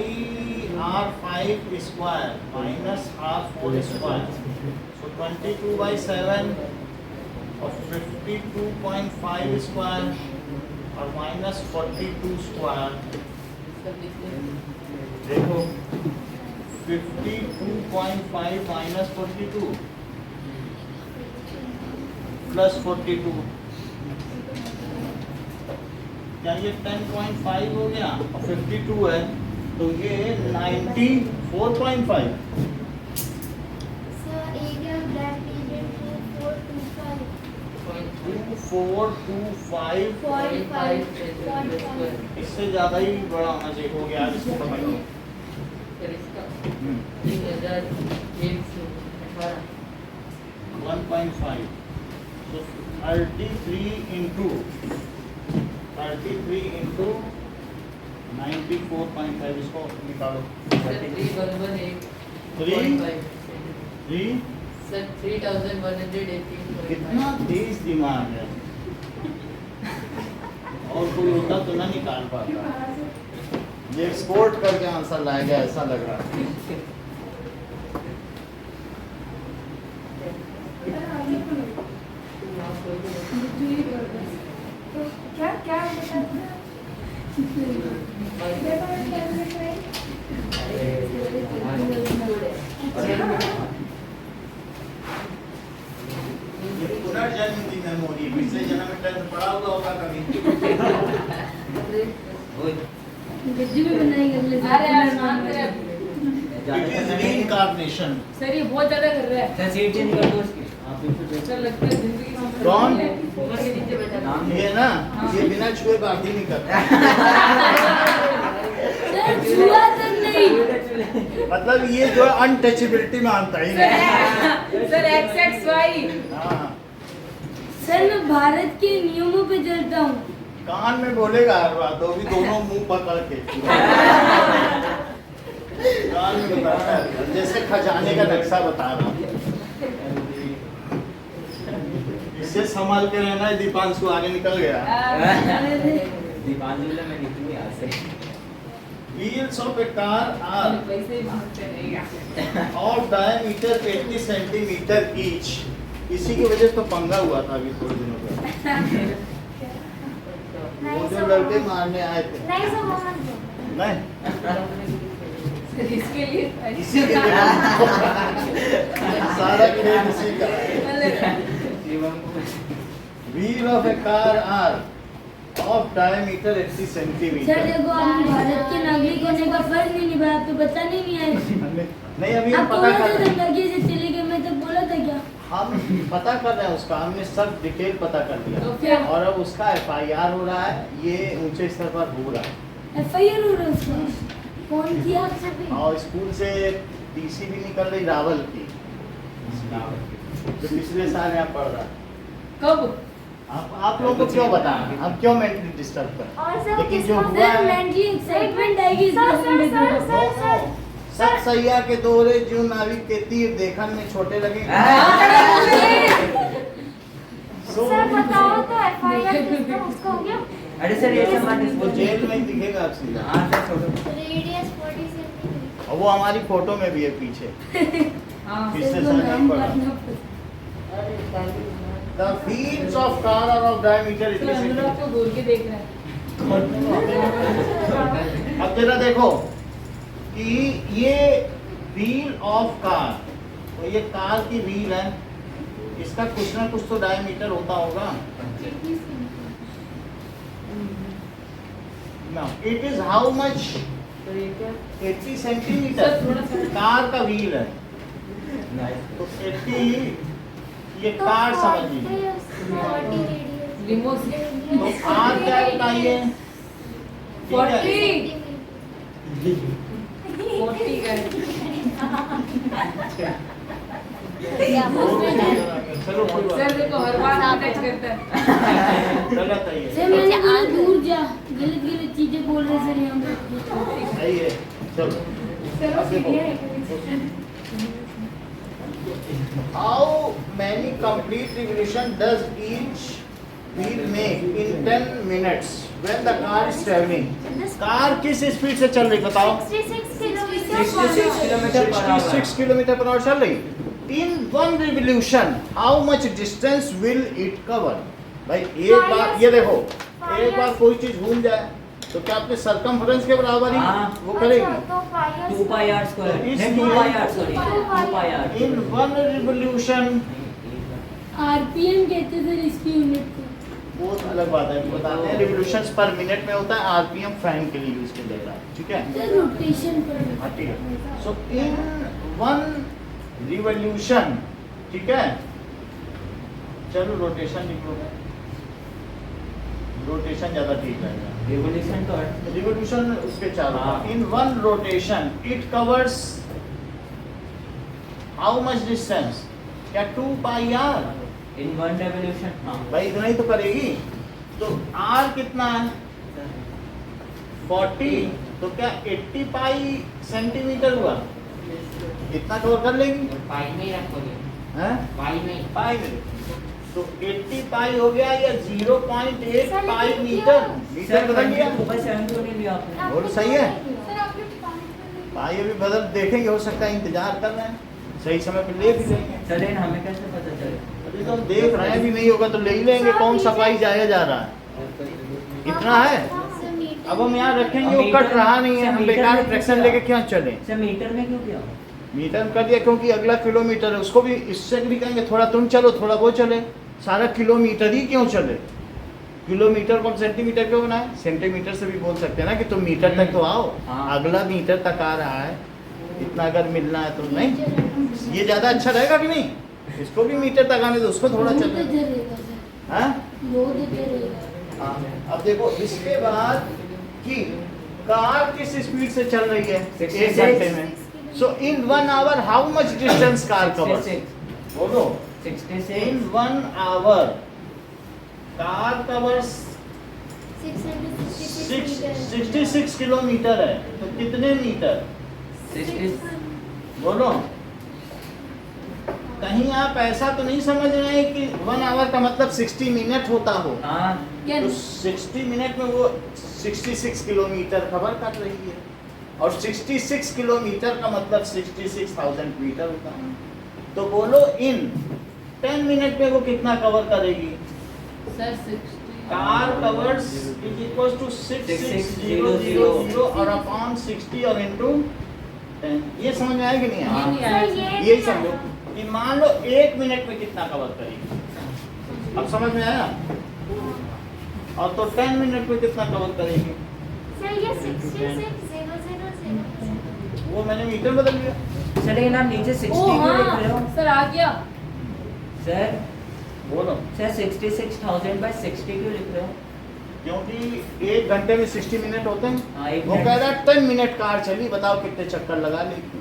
r5 square minus r4 square. So 22 by 7 of 52.5 square और minus 42 square. देखो 52.5 minus 42 plus 42, क्या ये 10.5 हो गया और 52 है तो ये 94.5. Sir, area of that period 2425. 2425. इससे ज़्यादा ही बड़ा होना चाहिए. हो गया इसको पकड़ो. फिर इसका 1.5. So 33 into 94.5, इसको निकालो. 3118. कितना तेज दिमाग है, और कोई होता तो ना निकाल पाता. ये एक्सपोर्ट करके आंसर लाएगा ऐसा लग रहा है. तो क्या क्या बता ये पुनर्जन्म की मेमोरी, पिछले जन्म में टेंथ पढ़ा हुआ होगा कभी. गद्दी भी बनाएंगे अगले अरे यार शांत रहे. It is reincarnation. सर ये बहुत ज्यादा कर रहा है. सर सीट चेंज कर दो उसकी आप बिल्कुल सर लगता है जिंदगी में कौन? ऊपर के नीचे बैठा था. ये ना, ये बिना छुए बात ही नहीं करता. सर छुआ तो नहीं. मतलब ये जो अनटचेबिलिटी मानता ही नहीं. Sir XXY. हाँ, सर मैं भारत के नियमों पे चलता हूँ. कान में बोलेगा हर बात, तो भी दोनों मुंह पकड़ के. कान में बताता है जैसे खजाने का नक्शा बता रहा. इससे संभाल के रहना है. दीपांशु आगे निकल गया. दीपांजलि में निकली यहाँ से Wheels of a car are वैसे ही मांगते रहेगा. of diameter 80 centimeter each. इसी की वजह से तो पंगा हुआ था अभी थोड़े दिनों पहले. वो जो लड़के मारने आए थे. नहीं सर वो मत दो. नहीं, सर इसके लिए इसी के लिए सारा खेल इसी का. शिवम को Wheel of a car are of diameter 80 sir centimeter. देखो आप भारत के नागरिक होने का फर्ज नहीं निभाया. आपको पता नहीं है. नहीं, अभी हम आप पता बोला कर था रहे हैं. गंदगी से चले गए. मैं तो बोला था क्या. हम पता कर रहे हैं उसका. हमने सब डिटेल पता कर तो लिया क्या? और अब उसका FIR हो रहा है. ये ऊंचे स्तर पर हो रहा है. FIR हो रहा है उसका. कौन किया. और स्कूल से TC भी निकल रही रावल की, जो पिछले साल यहाँ पढ़ रहा है. कब? आप लोगों को क्यों बताना, हम क्यों मेंटली डिस्टर्ब करें. और सर लेकिन जो किसको हुआ सर है, मेंटली एक्साइटमेंट आएगी. सर सर सब सैया के दोहरे जो नाविक के तीर देखन में छोटे लगे. सर बताओ तो FIR किसका उसका हो गया. अरे सर ये सब बात वो जेल में ही दिखेगा आप सीधा. हाँ सर छोड़ो रेडियस 40 सेंटीमीटर. और वो हमारी फोटो में भी है पीछे. हाँ. पिछले साल हम पढ़ा. The wheels of car are of diameter sir 80 अनुराग को centimeter. बोल के देख रहा है. अब जरा देखो कि ये व्हील ऑफ कार, तो ये कार की व्हील है, इसका कुछ ना कुछ तो डायमीटर होता होगा ना। It is how much? तो ये क्या 80 सेंटीमीटर कार का व्हील है, तो 80 ये तो कार समझ 40 लीजिए। radius. लिमोसिन तो आर क्या बताइए? 40 40 है। चलो कोई बात सर देखो हर बार टच करता है। नहीं। गलत है ये। सर मैंने कहा दूर जा, गलत गलत चीजें बोल रहे सर यहाँ पे। सही है, चलो चलो अब देखो। सीधे How many complete revolution does each wheel make in 10 minutes when the car is traveling? Car किस स्पीड से चल रही बताओ? 66 kilometers 66 kilometre per hour 66 kilometre per hour चल रही। In one revolution, how much distance will it cover? भाई एक बार ये देखो, एक बार कोई चीज घूम जाए तो क्या अपने सरकमफ्रेंस के बराबर ही हाँ। वो करेगी? तो 2 pi r square इस नहीं 2 pi r sorry 2 pi r In one revolution, RPM कहते सर इसकी यूनिट को। वो तो अलग बात है, बताते हैं रिवोल्यूशंस पर मिनट में होता है, आरपीएम फैन के लिए यूज किया जाता है, ठीक है? सर रोटेशन पर। हाँ ठीक है। सो इन वन रिवोल्यूशन, ठीक है, चलो रोटेशन लिखो, रोटेशन ज्यादा ठीक रहेगा। रिवोल्यूशन तो रिवोल्यूशन उसके चारों हाँ। इन one rotation it covers how much distance? क्या 2 pi are? In one revolution हाँ भाई इतना ही तो करेगी, तो आर कितना है? 40, तो क्या 80 पाई सेंटीमीटर हुआ? इतना कवर कर लेगी? पाई नहीं रखोगे, हैं? पाई नहीं। पाई में तो 80 पाई हो गया या 0.8 सर, पाई लेकिन मीटर? क्यों? मीटर बदल गया? ऊपर 7 क्यों नहीं लिया आपने बोल सही है। सर आपने पाई अभी बदल देखेंगे, हो सकता है इंतजार कर रहे हैं, सही समय पे ले भी लेंगे। चले हमें कैसे पता चले अभी तो हम देख रहे हैं, भी नहीं होगा तो ले ही लेंगे, कौन सा पाई जाया जा रहा है? इतना है। अब हम यहाँ रखेंगे, वो कट रहा नहीं है, हम बेकार फ्रैक्शन लेके क्या चले? सर मीटर में क्यों किया मीटर कर दिया क्योंकि अगला किलोमीटर है, उसको भी इससे भी कहेंगे थोड़ा तुम चलो थोड़ा वो चले, सारा किलोमीटर ही क्यों चले? किलोमीटर को सेंटीमीटर क्यों बनाए? सेंटीमीटर से भी बोल सकते हैं ना कि तुम मीटर तक तो आओ, हाँ। अगला मीटर तक आ रहा है, इतना अगर मिलना है तो नहीं, ये ज्यादा अच्छा रहेगा कि नहीं? इसको भी मीटर तक आने दो, उसको थोड़ा बहुत चलने इधर दो। रहेगा सर, हाँ? बहुत इधर रहेगा। हाँ, अब देखो इसके बाद कि कार किस स्पीड से चल रही है 66 एक घंटे में? सो इन 1 hour how much distance car cover? 66 बोलो। 66 इन 1 आवर कार कवर्स 66 किलोमीटर है, तो कितने मीटर? 60 बोलो। कहीं आप ऐसा तो नहीं समझ रहे हैं कि 1 आवर का मतलब 60 मिनट होता हो? हाँ क्या तो 60 मिनट में वो 66 किलोमीटर कवर कर रही है, और 66 किलोमीटर का मतलब 66,000 मीटर होता है। तो बोलो इन 10 मिनट में वो कितना कवर करेगी? Sir 60 car covers is equal to 66,000 और अपॉन 60 और इनटू 10। ये समझ में आया कि नहीं आया? नहीं आया सर, यही समझो कि मान लो 1 मिनट में कितना कवर करेगी, अब समझ में आया? और तो 10 मिनट में कितना कवर करेगी? सर ये 66,000 वो मैंने मीटर बदल दिया। चले ना नीचे 60 ओ क्यों लिख रहे हो हाँ सर आ गया। सर बोलो। सर 66,000 by 60 क्यों लिख रहे हो क्योंकि 1 घंटे में 60 मिनट होते हैं, हाँ एक वो कह रहा है 10 मिनट कार चली, बताओ कितने चक्कर लगा लेगी?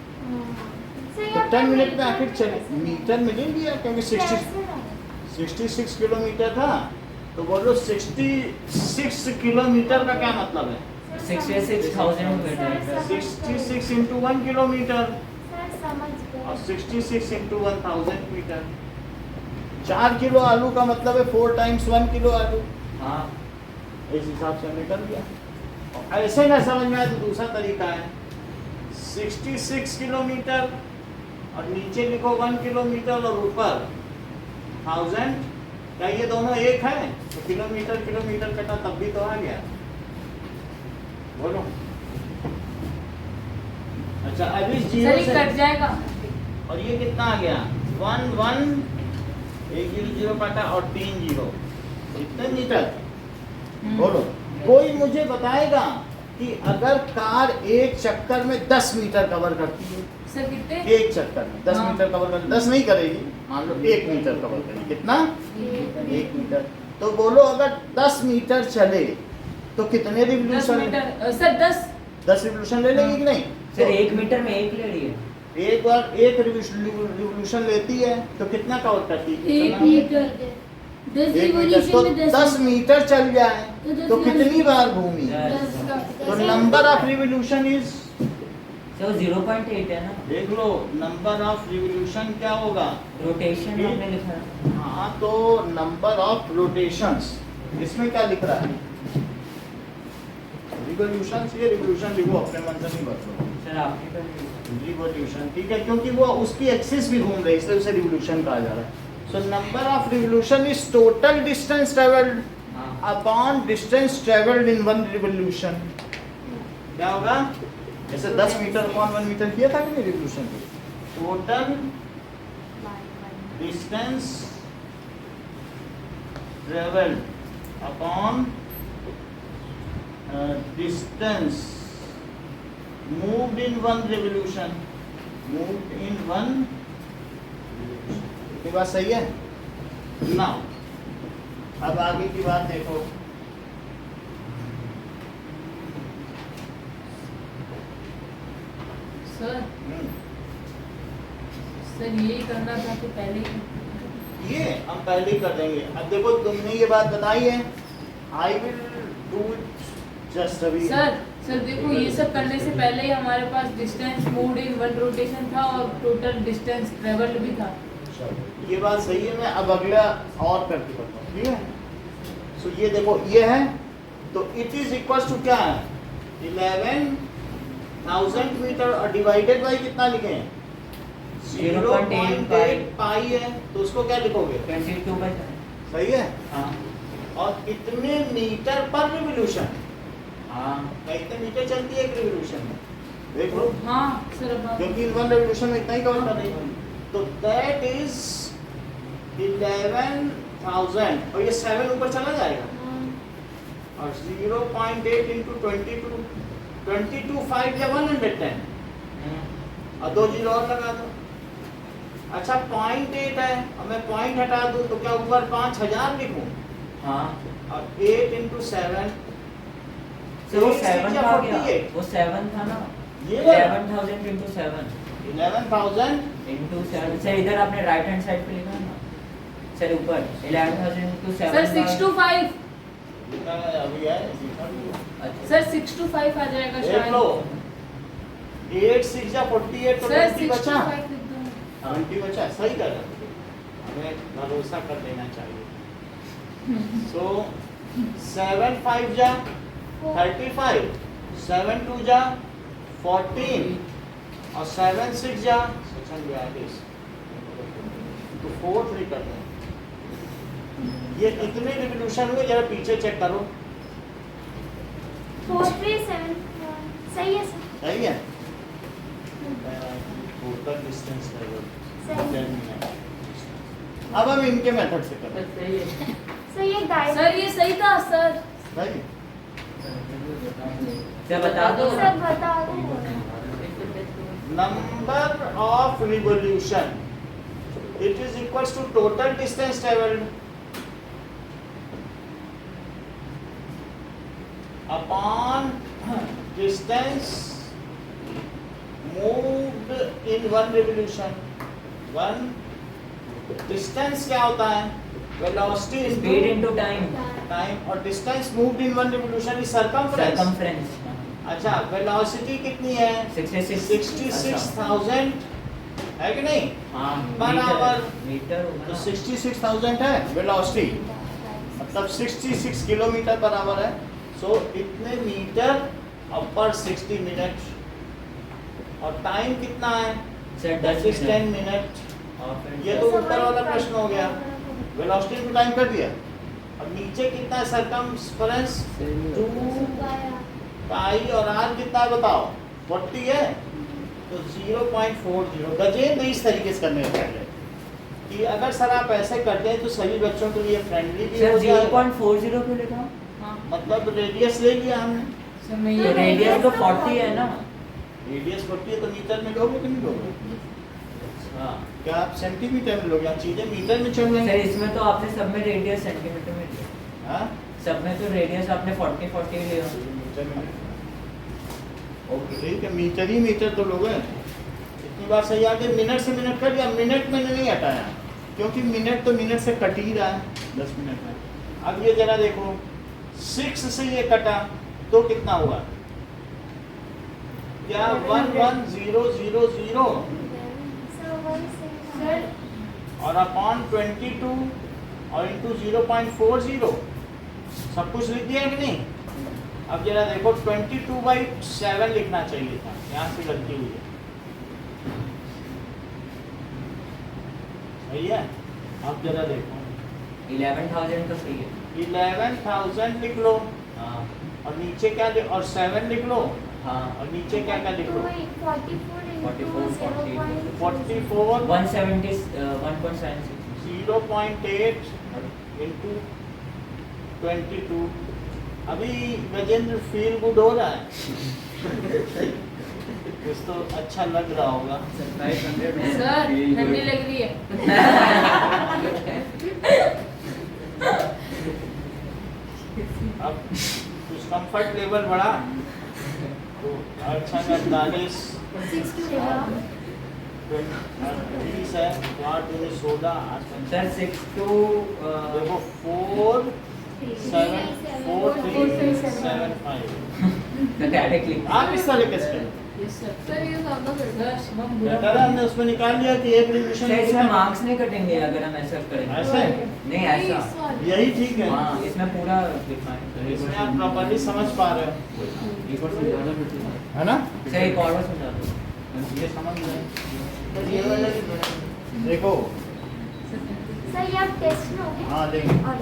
तो 10 मिनट में आखिर चली, मीटर में नहीं लिया क्योंकि 66 किलोमीटर था, तो बोलो 66 किलोमीटर का क्या मतलब है? 66,000 मीटर 66 इंटू 1 किलोमीटर सर समझ और गए 66 इंटू 1000 मीटर। 4 किलो आलू का मतलब है 4 टाइम्स 1 किलो आलू, हाँ इस हिसाब से हमने कर दिया। और ऐसे ना समझ में आए तो दूसरा तरीका है, 66 किलोमीटर और नीचे लिखो 1 किलोमीटर और ऊपर 1000, क्या ये दोनों एक है? तो किलोमीटर किलोमीटर कटा तब भी तो आ गया। बोलो। अच्छा अभी सर जीरो ये से कट जाएगा। और ये कितना आ गया 1 1 एक 0 0 काटा और 3 0 कितने मीटर बोलो। कोई मुझे बताएगा कि अगर कार एक चक्कर में 10 मीटर कवर करती है, सर कितने? एक चक्कर में 10 हाँ। मीटर कवर करती, 10 नहीं करेगी, मान लो 1 मीटर कवर करेगी, कितना 1 मीटर। तो बोलो अगर 10 मीटर चले तो कितने 10 रिवोल्यूशन, मीटर सर 10 रिवोल्यूशन ले लेगी कि नहीं? सर 1 मीटर में 1 ले रही है। एक बार एक रिवोल्यूशन लेती है तो कितना कवर करती है? 1 मीटर 10 1 मीटर तो रिवॉल्यूशन में 10 मीटर चल जाए तो 10 तो कितनी बार घूमी? 10 तो number of revolution is, sir 0.8 है ना, देख लो नंबर ऑफ रिवोल्यूशन क्या होगा? रोटेशन हमने लिखा है। हाँ तो नंबर ऑफ रोटेशंस, इसमें क्या लिख रहा है? रिवोल्यूशन, ये रिवोल्यूशन लिखो, अपने मन से नहीं बदलो। सर आपने कर दिया। रिवोल्यूशन ठीक है, क्योंकि वो उसकी एक्सिस भी घूम रही है इसलिए उसे रिवोल्यूशन कहा जा रहा है। So number of revolution is total distance travelled हाँ upon distance travelled in one revolution. क्या होगा? जैसे 10 मीटर अपॉन 1 मीटर किया था कि नहीं रिवोल्यूशन की? Total distance travelled upon distance moved in one revolution, moved in one revolution। ये बात सही है ना? अब आगे की बात देखो। सर सर यही करना था तो पहले ही। ये हम पहले ही कर देंगे। अब देखो तुमने ये बात बताई है, I will do it just अभी। सर देखो ये सब करने से पहले ही हमारे पास distance moved in one rotation था और टोटल डिस्टेंस ट्रेवल्ड भी था। ये बात सही है, मैं अब अगला और करके करता हूँ, ठीक है। सो ये देखो ये है तो इट इज इक्वल टू क्या है 11,000 मीटर और डिवाइडेड बाई कितना लिखे हैं 0.8 पाई है, तो उसको क्या लिखोगे 22/10। सही है। हाँ और इतने मीटर पर रिवोल्यूशन, हाँ कितने मीटर चलती है एक रिवोल्यूशन में देख लो, हाँ सर अब आप- क्योंकि वन रिवोल्यूशन में इतना ही कवर कर रही है। तो दैट इज 11,000 और ये 7 ऊपर चला जाएगा और 0.8 इंटू 22 5 या 110 और 2 जीरो और लगा दो। अच्छा 0.8 है और मैं पॉइंट हटा दूं तो क्या ऊपर 5,000 लिखूं हाँ और 8 इंटू 7 सर वो 8 7 या था क्या? 48? वो 7 था ना, ये 11,000 into 7 11,000 into 7। सर इधर आपने राइट हैंड साइड पे लिखा है ना सर, ऊपर 11,000 into 7। सर 6 to 5 लिखा है अभी है लिखा भी है। अच्छा सर 6 to 5 आ जाएगा देख शायद। लो 8 6 या 48 तो सर 20 6 to बचा, 5 लिख दो। 20 बचा, सही कर रहा है। हमें भरोसा कर लेना चाहिए। सो 7 5 जा 35, 7 2 जा 14 और 7 6 जा 42 तो 4 3 कर दें। ये कितने रिवोल्यूशन हुए जरा पीछे चेक करो। 4 3 7 सही है सर, सही है। टोटल डिस्टेंस सही अब हम इनके मेथड से करें। सर सही है। सही है गाइस। सर ये सही था सर। सही सर बता दो। सर बता दो। Number of revolution it is equals to total distance travelled upon distance moved in one revolution. One distance क्या होता है velocity speed into time, time और distance moved in one revolution is circumference. Circumference. अच्छा वेलोसिटी कितनी है 66,000 है कि नहीं? हाँ बराबर। मीटर होगा तो ना। 66,000 है वेलोसिटी, मतलब 66 किलोमीटर बराबर है। सो इतने मीटर पर 60 मिनट और टाइम कितना है सर 10 10 मिनट। और फिर ये तो ऊपर वाला प्रश्न हो गया, वेलोसिटी को टाइम कर दिया। अब नीचे कितना है सर्कमफ्रेंस 2 पाई और आर कितना है बताओ, 40 है, तो 0.40। गजेंद्र इस तरीके से करने का है कि अगर सर आप ऐसे करते हैं तो सभी बच्चों के लिए फ्रेंडली भी सर हो जाएगा। 0.40 क्यों लिखा? हाँ मतलब रेडियस ले लिया हमने, सर मैं तो ये रेडियस तो 40 है ना। रेडियस 40 है तो मीटर में लोगे कि नहीं लोगे? हाँ, क्या आप सेंटीमीटर में लोगे? आप चीजें मीटर में चल सर लेंगे। इसमें तो आपने सब में रेडियस सेंटीमीटर में लिया, हाँ, सब में तो रेडियस आपने 40 लिया। मीटर में। ओके ठीक है, मीटर ही मीटर तो लोगे। इतनी बार सही आगे मिनट से मिनट कट गया, मिनट मैंने नहीं हटाया क्योंकि मिनट तो मिनट से कट ही रहा है 10 मिनट में। अब ये जरा देखो 6 से ये कटा तो कितना हुआ? क्या 11000 सर और अपॉन 22 और इंटू 0.40 सब कुछ लिख दिया कि नहीं? अब जरा देखो 22/7 लिखना चाहिए था, यहाँ से गलती हुई है। सही है? अब जरा देखो 11,000 तो सही है। 11,000 लिख लो हाँ और नीचे क्या और 7 लिख लो हाँ और नीचे क्या क्या लिख लो? 44 170 1.76 0.8 इंटू 22। अभी गजेंद्र फील गुड हो रहा है? कुछ तो अच्छा लग रहा होगा। सर ठंडी लग रही है। अब कुछ कंफर्ट लेवल बढ़ा तो अच्छा 48 20 है, 8 दूनी 16 आज सर 6 to देखो 4 7 4 3 7 5। डायरेक्ट लिख। आप इस तरह कैसे करें? Yes sir. सर ये ज्यादा कर सर शिवम बुरा बेटा हमने उसमें निकाल लिया कि एक रिविजन सर इसमें मार्क्स नहीं कटेंगे अगर हम ऐसा करेंगे। ऐसे नहीं ऐसा। यही ठीक है। हाँ इसमें पूरा लिखना है। इसमें आप प्रॉपर्ली समझ पा रहे हो है ना? सर एक और बार समझा दो। ये समझ रहे हैं? देखो सर ये आप टेस्ट में होगे? हाँ देंगे और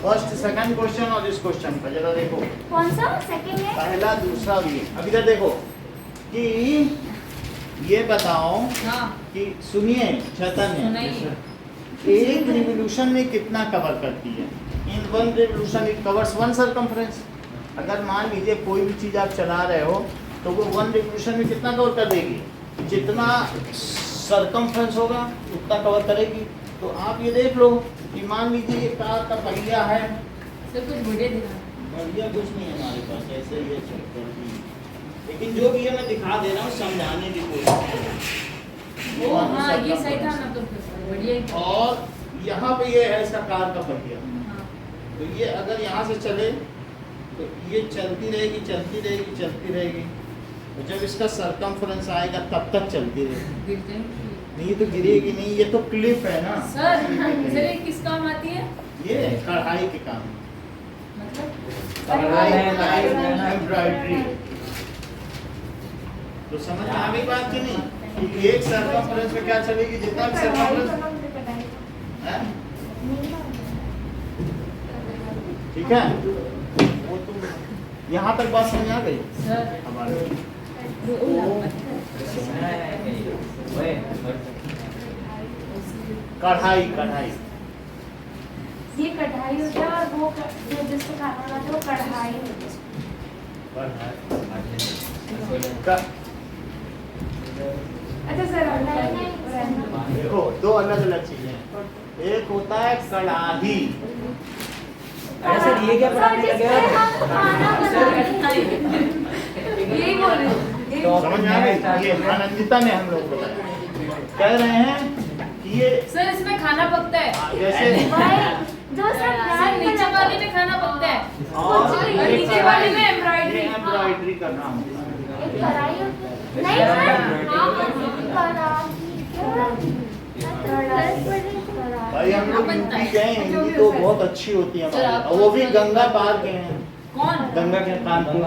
फर्स्ट सेकंड क्वेश्चन और इस क्वेश्चन का जरा देखो, कौन सा सेकंड है? पहला दूसरा भी। अब इधर देखो कि ये बताओ हाँ कि सुनिए चैतन्य, सुनाइए। एक रिवोल्यूशन में कितना कवर करती है? इन one revolution it covers one circumference. अगर मान लीजिए कोई भी चीज़ आप चला रहे हो तो वो वन रिवोल्यूशन में कितना कवर कर देगी? जितना सर्कमफ्रेंस होगा उतना कवर करेगी। तो आप ये देख लो कि मान लीजिए ये कार का पहिया है, सर कुछ बढ़िया दिखा। बढ़िया कुछ नहीं है हमारे पास, ऐसे ही है चलती है। लेकिन जो भी है मैं दिखा दे रहा हूँ, समझाने की कोशिश कर रहा हूँ। ओ हाँ ये सही था ना तो फिर बढ़िया ही था। और यहाँ पे ये है इसका कार का पहिया, हाँ तो ये अगर यहाँ से चले तो ये चलती रहेगी चलती रहेगी चलती रहेगी, तो जब इसका सरकमफ्रेंस आएगा तब तक चलती रहेगी। गिरते हैं। नहीं तो गिरेगी नहीं, ये तो क्लिप है ना। सर सर ये किस काम आती है? ये कढ़ाई के काम, मतलब एम्ब्रॉयडरी। तो समझ में आ गई बात कि नहीं कि एक सरकमफ्रेंस में क्या चलेगी? जितना भी सरकमफ्रेंस है, ठीक है? वो तुम यहाँ तक बात समझ आ गई सर हमारे? कढ़ाई कढ़ाई ये कढ़ाई होता है और वो जो जिससे खाना बनाते हैं वो कढ़ाई होता है। अच्छा सर देखो दो अलग अलग चीजें हैं। एक होता है कढ़ाई, अरे सर ये क्या पढ़ाने लगे आप? खाना बनाते हैं। यही बोल रहे हैं। समझ में आ गई? ये आनंदिता ने हम लोग बताया, कह रहे हैं कि ये सर इसमें खाना पकता है। जैसे भाई जो सर सब नीचे वाले में खाना पकता है और और नीचे वाले में एम्ब्रॉयडरी। एम्ब्रॉयडरी करना होता है। एक कढ़ाई होती है। नहीं सर भाई हम लोग यूपी गए, हिंदी तो बहुत अच्छी होती है हमारी, और वो भी गंगा पार के हैं, कौन? गंगा के कानपुर।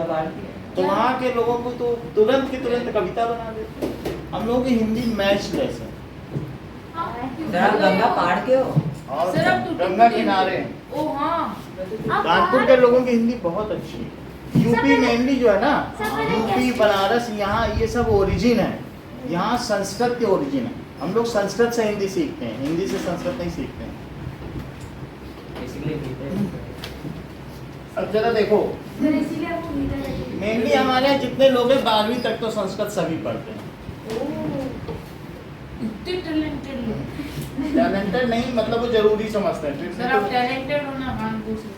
तो वहाँ के लोगों को तो तुरंत की तुरंत कविता बना देते हैं। हम लोगों की हिंदी मैचलेस है। सर आप गंगा पहाड़ के हो? और सर, अब तो गंगा किनारे ओ हाँ कानपुर के लोगों की हिंदी बहुत अच्छी है। यूपी मेनली जो है ना, सब मैंने यूपी guess बनारस, यहाँ ये सब ओरिजिन है, यहाँ संस्कृत के ओरिजिन है। हम लोग संस्कृत से हिंदी सीखते हैं, हिंदी से संस्कृत नहीं सीखते हैं। बेसिकली कहते हैं अब जरा देखो, सर इसीलिए वो लीडर है। मेनली हमारे यहाँ जितने लोग हैं 12वीं तक तो संस्कृत सभी पढ़ते हैं। इतने टैलेंटेड लोग। टैलेंटेड नहीं, मतलब वो जरूरी समझते हैं। सर आप टैलेंटेड हो ना, कानपुर से।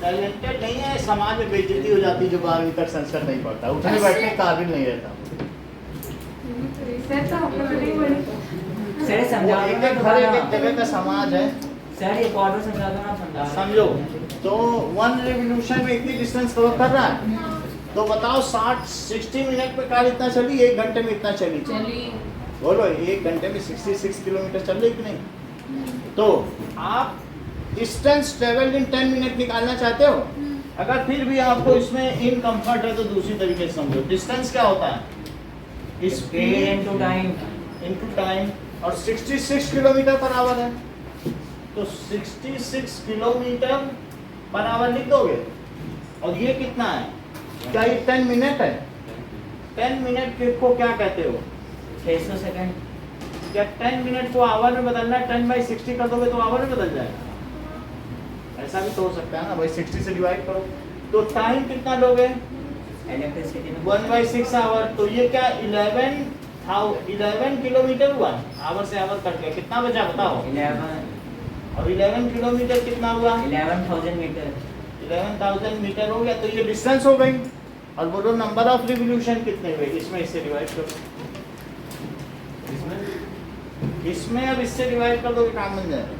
टैलेंटेड नहीं है, समाज में बेइज्जती हो जाती है जो 12वीं तक संस्कृत नहीं पढ़ता, उठने बैठने के काबिल नहीं रहता। सर तो हम लोग नहीं बोले। सर समझा वो एक एक घर एक एक जगह का समाज है, सर ये क्वार्टर समझा दो ना समझा समझो। तो 1 रिवोल्यूशन में इतनी डिस्टेंस कवर कर रहा है, तो बताओ 60 मिनट में कार इतना चली, 1 घंटे में इतना चली। चलिए बोलो 1 घंटे में 66 किलोमीटर चल रही कि नहीं? तो आप डिस्टेंस ट्रेवल्ड इन 10 मिनट निकालना चाहते हो, अगर फिर भी आपको इसमें इनकम्फर्ट है तो दूसरी तरीके से समझो। डिस्टेंस क्या होता है? Speed into time into time, और 66 किलोमीटर पर आवर है, तो 66 किलोमीटर पर आवर लिख दोगे। और ये कितना है? क्या ये 10 मिनट है? 10 मिनट को क्या कहते हो? 600 सेकंड। क्या 10 मिनट को आवर में बदलना है? 10/60 कर दोगे तो आवर में बदल जाएगा। ऐसा भी तो हो सकता है ना भाई, 60 से डिवाइड करो तो टाइम कितना लोगे? इलेक्ट्रिसिटी में 1/6 आवर। तो ये क्या 11 किलोमीटर हुआ, आवर से आवर कट गया, कितना बचा बताओ? 11 और 11 किलोमीटर कितना हुआ? 11,000 मीटर। 11,000 मीटर हो गया, तो ये डिस्टेंस हो गई। और बोलो नंबर ऑफ रिवोल्यूशन कितने हुए? इसमें इससे डिवाइड करो, इसमें अब इससे डिवाइड कर दो, काम बन जाएगा।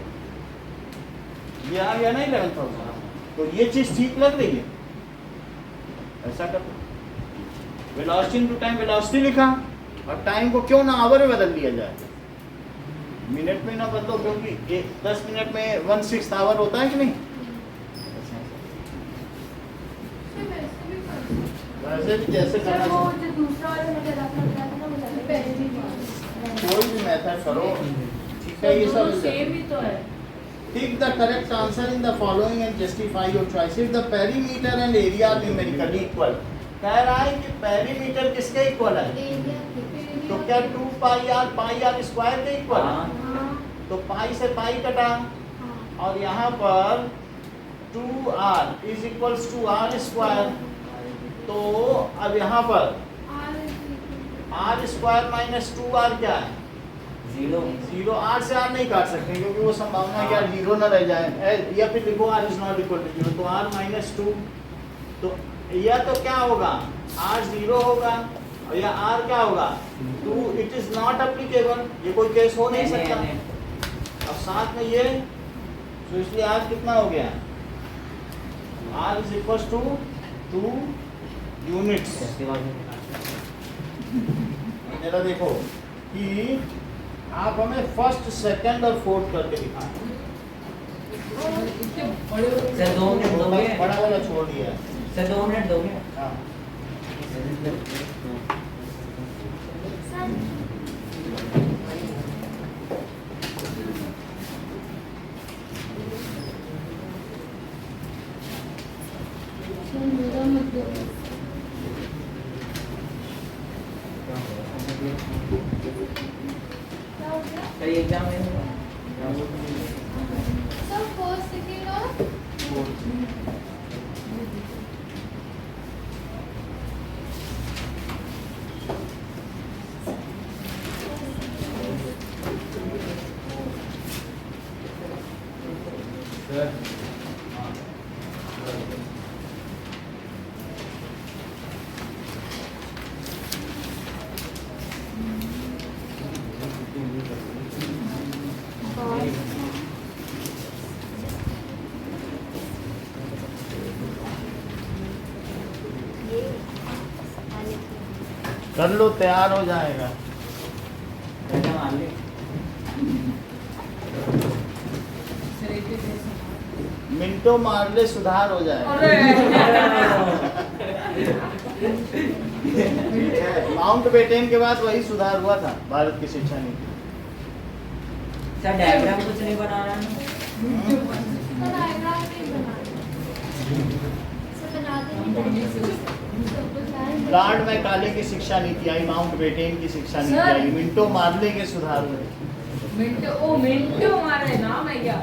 ये आ गया ना 11,000। तो ये चीज ठीक लग रही है? ऐसा कर दो, वेलोसिटी इनटू टाइम, वेलोसिटी लिखा और टाइम को क्यों ना आवर में बदल दिया जाए, मिनट में ना बदलो, क्योंकि 10 मिनट में 1/6 आवर होता है कि नहीं? वैसे भी जैसे करना सर वो चाहिए। जो दूसरा वाला मेथड आपने बताया था ना वो ज़्यादा पहले भी कोई भी मेथड करो, ठीक है। ये सब सेम ही तो है। Pick the correct answer in the following and justify your choice. If the perimeter and area are numerically equal, कह रहा है कि पेरीमीटर किसके इक्वल है? तो क्या 2πr πr स्क्वायर के इक्वल है? हाँ। तो पाई से पाई कटा, और यहाँ पर 2r is equals to r square. तो अब यहाँ पर r स्क्वायर माइनस 2r क्या है? 0। r से r नहीं काट सकते क्योंकि वो संभावना है यार 0 ना रह जाए, या फिर लिखो r is not equal to 0, तो r माइनस 2। तो या तो क्या होगा, r 0 होगा, और या r क्या होगा 2। इट इज नॉट एप्लीकेबल, ये कोई केस हो नहीं सकता। अब साथ में ये, तो इसलिए r कितना हो गया, r is equal to 2 units. जरा देखो कि आप हमें फर्स्ट, सेकंड और फोर्थ करके दिखाएं। इतने बड़े सर 2 मिनट दोगे? बड़ा वाला छोड़ दिया है। सर 2 मिनट दोगे? हाँ। मेरा मत दो। क्या हो गया? सर ये एग्जाम में होगा। सर फर्स्ट सेकेंड और कर लो, तैयार हो जाएगा। बेटा मान ले। मिनटों मार ले, सुधार हो जाएगा। माउंट बेटेन के बाद वही सुधार हुआ था भारत की शिक्षा नीति। सर डायग्राम कुछ नहीं बना रहा है। डायग्राम नहीं बनाना। बना के लॉर्ड मैकाले की शिक्षा नीति आई, माउंट बेटेन की शिक्षा नीति सर। आई, मिंटो मार्ले के सुधार हुए। मिंटो हमारा नाम है क्या?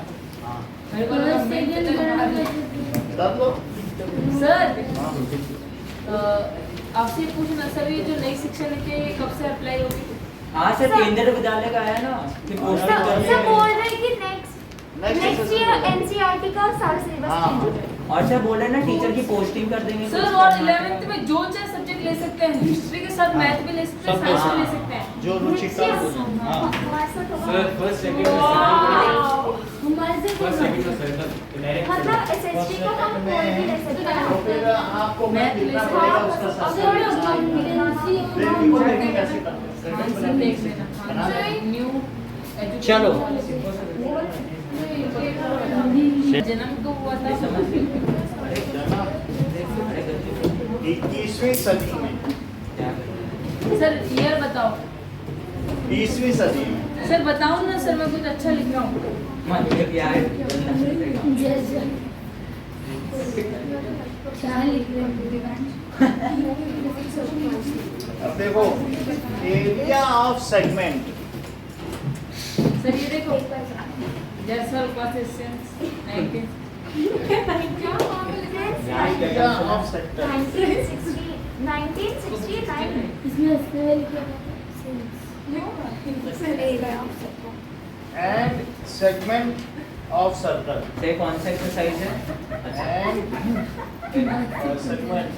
हाँ, मेरे को लगा मिंटो तक मार ले। तब लो। सर आपसे ये पूछना सर, ये जो नई शिक्षा नीति है ये कब से अप्लाई होगी? हाँ सर, केंद्रीय विद्यालय का आया ना कि पोस्टिंग हाँ, करनी सब बोल है। रहे हैं कि Next नेक्स्ट ईयर एनसीईआरटी का सारा सिलेबस हाँ। चेंज हो जाएगा। और सर बोल रहे हैं ना टीचर की पोस्टिंग कर देंगे। सर और 11th में जो चाहे सब्जेक्ट ले सकते हैं, हिस्ट्री के साथ मैथ भी ले सकते हैं, सब साइंस भी हाँ। ले सकते हैं। जो रुचि का हाँ, फर्स्ट सेकंड हमारे से फर्स्ट सेकंड सर्कल डायरेक्ट मतलब एसएसटी को हम कोई भी ले सकते हैं। तो फिर आपको मैं मैथ ले लिखना सकते पड़ेगा हैं। उसका अब साथ। थोड़ा देखो देखिए कैसे करते हैं। हाँ, सर देख लेना। बना हाँ, लें। न्यू एजुकेशन चलो। पॉलिसी। जन्म को हुआ था समझ अरे अरे गलती 21वीं सदी में, क्या करें? सर ईयर बताओ 20वीं सदी में सर, बताओ ना सर, मैं कुछ अच्छा लिख रहा हूँ। मान लीजिए क्या है बोलना पड़ेगा। क्या लिख रहे हैं? अब देखो एरिया ऑफ सेगमेंट, सर ये देखो Jaiswal questions 19 area of sector 1969 इसमें अस्सी लिखा एंड सेगमेंट ऑफ सर्कल तो ये कौन सा एक्सरसाइज है? अच्छा एंड सेगमेंट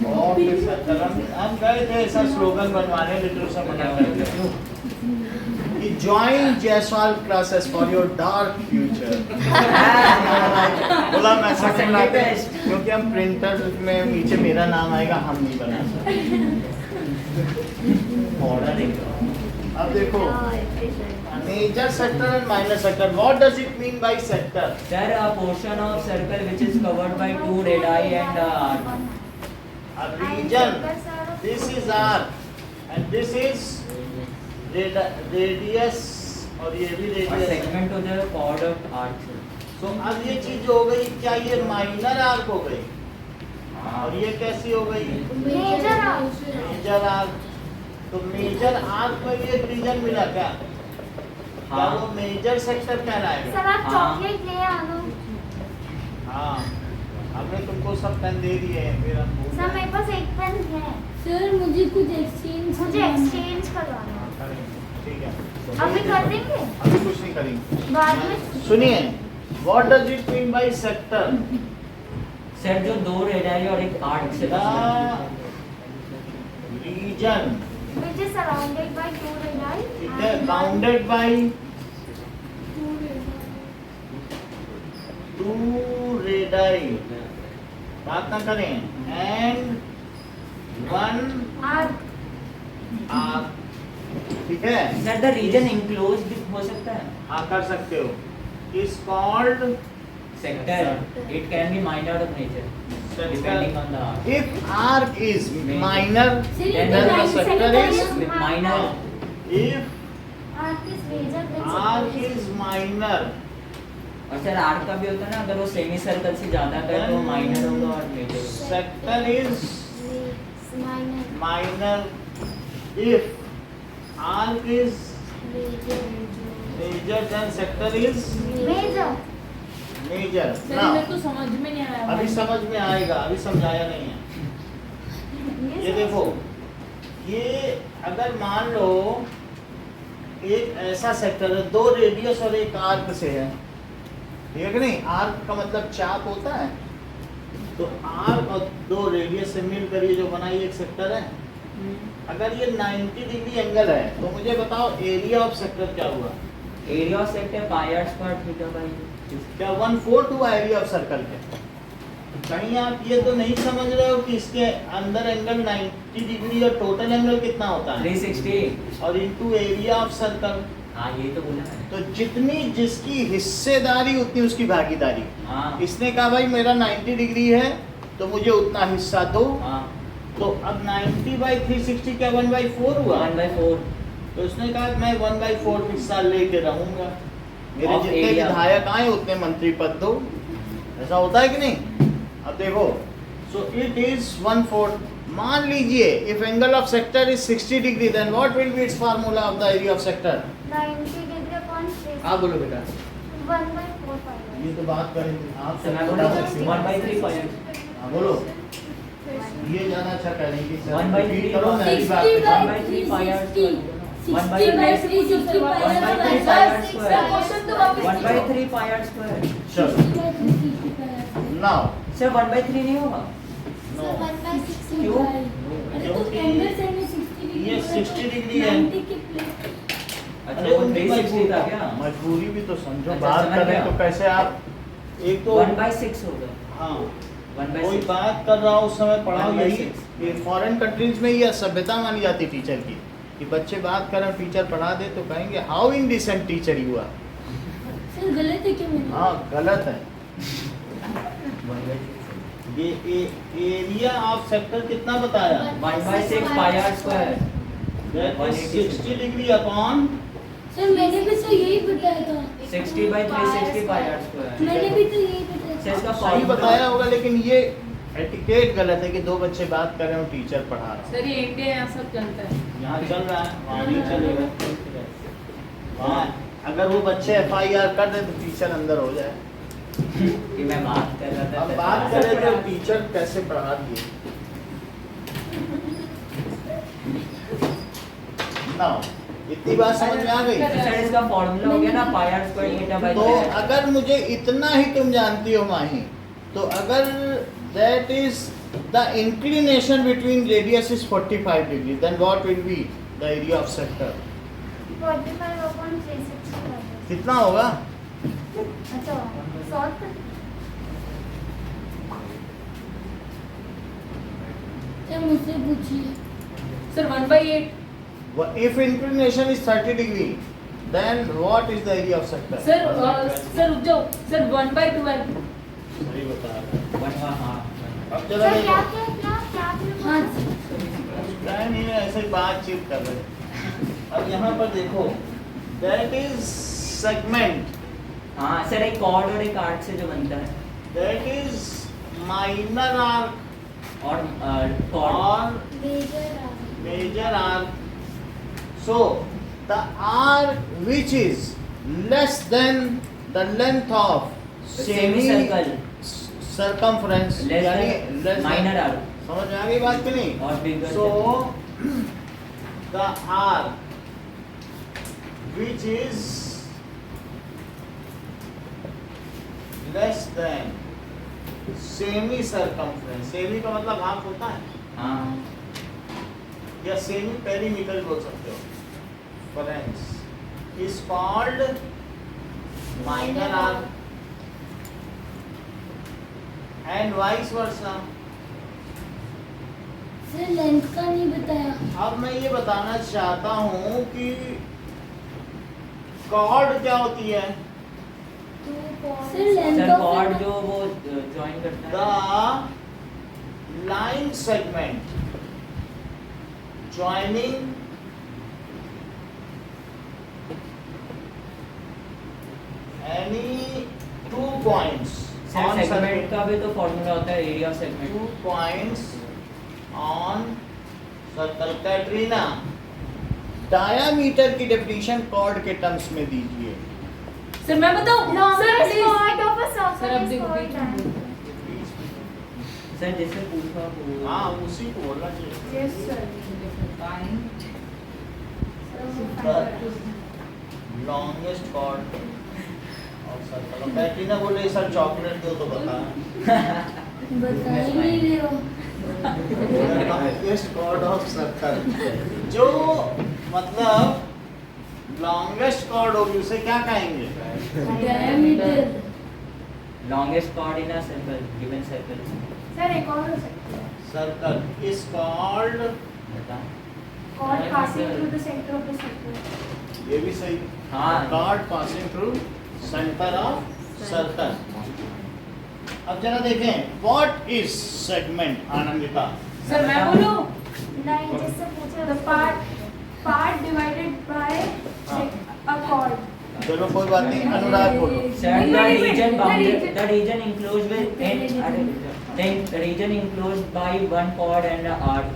और फिर सर्कल हम गए थे ऐसा स्लोगन बनवाने, लिटरेचर बना करके कि join Jaiswal classes for your dark future. बोला मैं ऐसा बनाते हैं क्योंकि हम प्रिंटर में नीचे मेरा नाम आएगा, हम नहीं बना सकते। ऑर्डर देखो। अब देखो major sector and minor sector, what does it mean by sector? Sir, a portion of circle which is covered by two radii and arc. A region, this is arc and this is radius और ये भी A radius है। segment of the chord of arc. तो अब ये चीज हो गई, क्या ये माइनर आर्क हो गई और ये कैसी हो गई? Major arc. Major arc. तो मेजर आर्क में ये रीजन मिला क्या? क्या हाँ। वो मेजर सेक्टर कहलाएगा? सर आप हाँ। चॉकलेट ले आना। हाँ, हमने तुमको सब पेन दे दिए हैं, फिर हम भूल सर गए। मेरे पास एक पेन है, सर मुझे कुछ एक्सचेंज मुझे एक्सचेंज करवाना है। हाँ, करेंगे, ठीक है। अभी कर देंगे, अभी कुछ नहीं करेंगे। बाद में। सुनिए, what does it mean by sector? Sir, जो दो radii और एक arc से reason Which is surrounded by two radii. ठीक है, बाउंडेड बाय टू रेडाई, बात ना करें, एंड वन Arc. आर्क, ठीक है। Sir, the region enclosed भी हो सकता है। हाँ कर सकते हो, is called Sector, it can be minor or major, depending on the arc. if arc is minor Sir, then it the is sector is Minor. if Arc is major. Then arc sector is minor और सर आर्क का भी होता है ना, अगर वो सेमी सर्कल से ज्यादा करे तो माइनर होगा और मेजर होगा। sector is is minor. minor if arc is major then sector is Major. major। Sir Now, मेरे को समझ में नहीं आया अभी समझ में आएगा, अभी समझाया नहीं है। ये देखो, ये अगर मान लो एक ऐसा सेक्टर है, दो रेडियस और एक आर्क से है, ठीक है कि नहीं? आर्क का मतलब चाप होता है, तो आर्क और दो रेडियस से मिलकर ये जो बना ये एक सेक्टर है। अगर ये 90 डिग्री एंगल है तो मुझे बताओ एरिया ऑफ सेक्टर क्या हुआ? Area of sector pi are square theta by क्या 1/4 हुआ एरिया ऑफ सर्कल के? कहीं आप ये तो नहीं समझ रहे हो कि इसके अंदर एंगल 90 डिग्री और टोटल एंगल कितना होता है 360। और इनटू एरिया ऑफ सर्कल। हाँ ये तो बोला है। तो जितनी जिसकी हिस्सेदारी उतनी उसकी भागीदारी। हाँ इसने कहा भाई मेरा 90 डिग्री है तो मुझे उतना हिस्सा दो। हाँ तो अब 90/360 क्या 1/4 हुआ? 1/4। तो उसने कहा मैं 1/4 हिस्सा लेके रहूंगा। मेरे Of जितने area. विधायक आए उतने मंत्री पद दो, ऐसा होता है कि नहीं? अब देखो, सो इट इज 1/4. मान लीजिए if angle of sector is 60 degree, then what will be its formula of the area of sector? 90 degree upon 3. आप बोलो बेटा, 1/4 पाई ये तो बात करेंगे आप सर मैं बता बोला सकते हैं। 1/3 पायर्स. हाँ, बोलो, ये ज्यादा अच्छा करेंगे सर। 1/3 Repeat करो, मैं अभी बात 60 करूँ। by 1/3 pierce. 60 by 360 by 1/3 sir, pierce sir, square. Question तो वापस 1/3 पायर्स स्क्वायर. चलो नाउ सर 1/3 नहीं होगा. नो, 1/60 क्यों? अरे तो एंगल से में 60 डिग्री ये 60 डिग्री है। 90 के प्लेट. अच्छा वो 360 था क्या? मजबूरी भी तो समझो, अच्छा, बात समझ कर रहे गया. तो कैसे आप एक तो 1/6 होगा. हाँ 1/6. कोई बात कर रहा हो उस समय पढ़ाओ, 1/6. यही ये फॉरेन कंट्रीज में ये सभ्यता मानी जाती टीचर की, कि बच्चे बात करें टीचर पढ़ा दे तो कहेंगे how indecent teacher you are. Sir गलत है क्या मेरा? हाँ गलत है. 1/6. ये एरिया ऑफ सेक्टर कितना बताया? 1/6 pierce square. That is 60 degree upon sir मैंने भी तो यही बताया था. 60/360 पायर्स स्क्वायर. मैंने भी तो यही बताया सर इसका सही फॉर्मूला बताया होगा, लेकिन ये एटिकेट गलत है कि दो बच्चे बात कर रहे हो टीचर पढ़ा रहा है. सर ये इंडिया यहाँ सब चलता है. यहाँ चल रहा है, वहाँ नहीं चलेगा. वहाँ अगर वो बच्चे FIR कर दे तो टीचर अंदर हो जाए. कि मैं बात कर रहा था. अब बात करें तो टीचर कैसे पढ़ा दिए. नाउ इतनी बात समझ में आ गई? सर इसका फॉर्मूला हो गया ना पायर स्क्वायर थीटा बाय तो अगर मुझे इतना ही तुम जानती हो माही, तो अगर that is the inclination between radius is 45 degree, then what will be the area of sector? 45 upon 360. कितना होगा? अच्छा 100. सर मुझसे पूछिए. Sir 1/8. If inclination is 30 degree, then what is the area of sector? Sir sir रुक जाओ. सर 1/12. सही बता रहा है. हाँ. अब चलो सर क्या देखो, क्या क्या क्या हाँ क्या नहीं है, ऐसे ही बातचीत कर रहे हैं. अब यहाँ पर देखो, that is segment, हाँ सर एक कॉर्ड और एक आर्क से जो बनता है. that is minor arc और chord. or major major arc. So the arc which is less than the length of Semicircle. circumference, Less यानी than less than- minor arc. समझ में आ गई बात कि नहीं? और bigger So the arc which is less than semi circumference, semi का मतलब हाफ होता है, हाँ. या सेमी पेरीमीटर बोल सकते हो, friends, is called minor arc and vice versa. Sir length का नहीं बताया. अब मैं ये बताना चाहता हूँ कि कॉर्ड क्या होती है. Sir length sir of chord जो वो जॉइन करता है. The line segment joining any two points sir on segment circle, का भी तो फॉर्मूला होता है area of segment. 2 points on circle. Katrina, diameter की डेफिनेशन कॉर्ड के टर्म्स में दीजिए. सर मैं बताऊं. Sir Longest please. chord of a sir circle अब is देखो called diameter. सर जैसे पूछा वो. हाँ उसी को बोलना चाहिए. Yes, sir. लॉन्गेस्ट कॉर्ड और सर्कल. कैटरीना बोले सर चॉकलेट दो तो बता. बता ही नहीं रहे हो. लॉन्गेस्ट कॉर्ड ऑफ सर्कल, जो मतलब लॉन्गेस्ट कॉर्ड होगी उसे क्या कहेंगे? Diameter. Longest chord in a circle given circle. Sir एक और हो सकता है. सर्कल इज कॉल्ड, बता. Chord passing through the center of the circle. ये भी सही. हाँ. Cord passing through centre of circle. अब जरा देखें what is segment. Anandita, sir मैं बोलूं. नहीं जिससे पूछे The part divided by a chord. चलो कोई बात नहीं, अनुराग बोलो। Sir, the region bounded, the region enclosed with the region enclosed by one chord and a arc.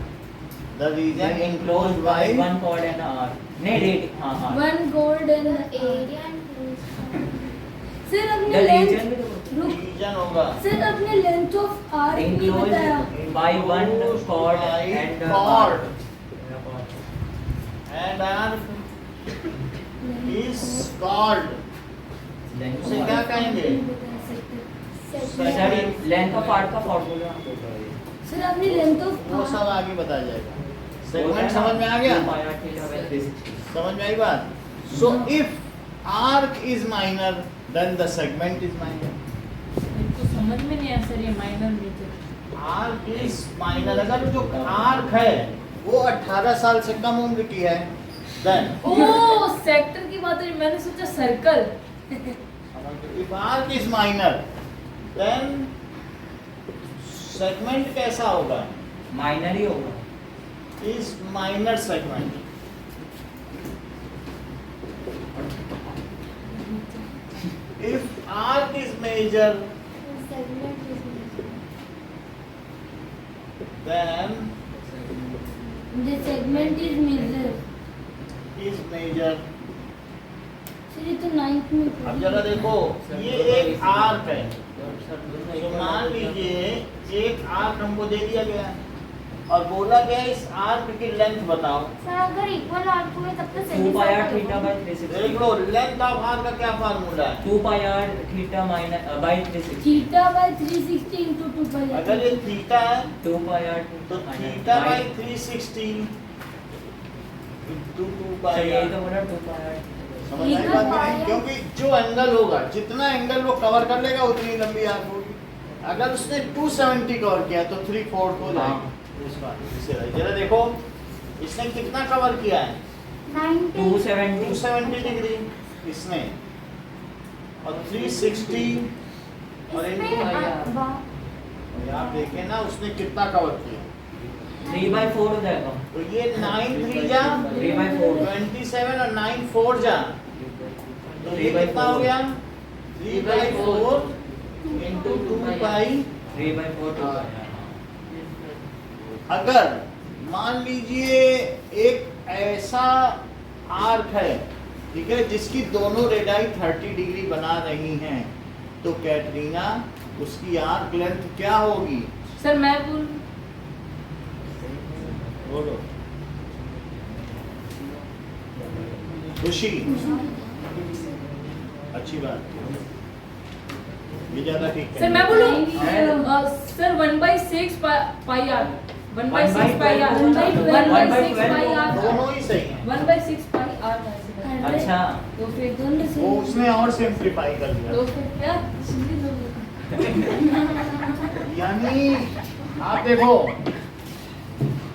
The region Enclosed by one chord and a arc. नहीं रेड हाँ हाँ. One gold and area sir अपने The लेंथ region भी तो रुक रीजन होगा सर अपने लेंथ ऑफ आर्क नहीं बताया enclosed by one chord and a chord arc. and arc is called, उसे क्या कहेंगे? सर लेंथ ऑफ आर्क का फॉर्मूला सर अपनी लेंथ ऑफ वो सब आगे बताया जाएगा। सेगमेंट समझ में आ गया? समझ में आई बात? So if arc is minor, then the segment is minor. तो समझ में नहीं आया सर ये minor major. Arc is minor. अगर जो आर्क है वो 18 साल से कम उम्र की है, देन ओह सेक्टर की बात है, मैंने सोचा circle. If arc is minor, then segment कैसा होगा? माइनर ही होगा. Is minor segment. If arc is major, then The segment is major. is major। Sir ये तो 9th में अब जरा देखो, ये एक आर्क है, तो मान लीजिए एक आर्क हमको दे दिया गया है और बोला गया इस आर्क की लेंथ बताओ। सर अगर इक्वल आर्क हुए तब तो 2 pi r theta by 360. देख लो लेंथ ऑफ आर्क का क्या फार्मूला है? 2 pi r theta minus by 360. Theta by 360 into 2 pi r। अगर ये थीटा है 2 pi r तो minus theta by- by 360 into 2 sir पाई यही तो बोला 2 pi r. समझ आई बात कि नहीं? क्योंकि जो एंगल होगा, जितना एंगल वो कवर कर लेगा उतनी लंबी आर्क होगी। अगर उसने 270 कवर किया तो 3/4 हो जाएगी। उसका जरा देखो इसने कितना कवर किया है? 270. 270 डिग्री इसने, और 360 और आप देखें ना उसने कितना कवर किया। 3/4 हो जाएगा. तो ये 9 3 जा 3/4. 27 और 9 4 जा, तो ये कितना हो गया? 3/4 into 2 पाई। 3/4 2 pi r. अगर मान लीजिए एक ऐसा आर्क है, ठीक है, जिसकी दोनों रेडाई 30 डिग्री बना रही हैं, तो कैटरीना उसकी आर्क लेंथ क्या होगी? सर मैं बोलो। खुशी, अच्छी बात, ये ज्यादा ठीक सर है। मैं बोलूं sir 1/6 pi R 1/6 pi R 1/6 pi R दोनों ही सही हैं। 1/6 पाई आर है। अच्छा तो फिर दोनों से वो उसने और सिंप्लीफाई कर दिया। तो फिर क्या यानी आप देखो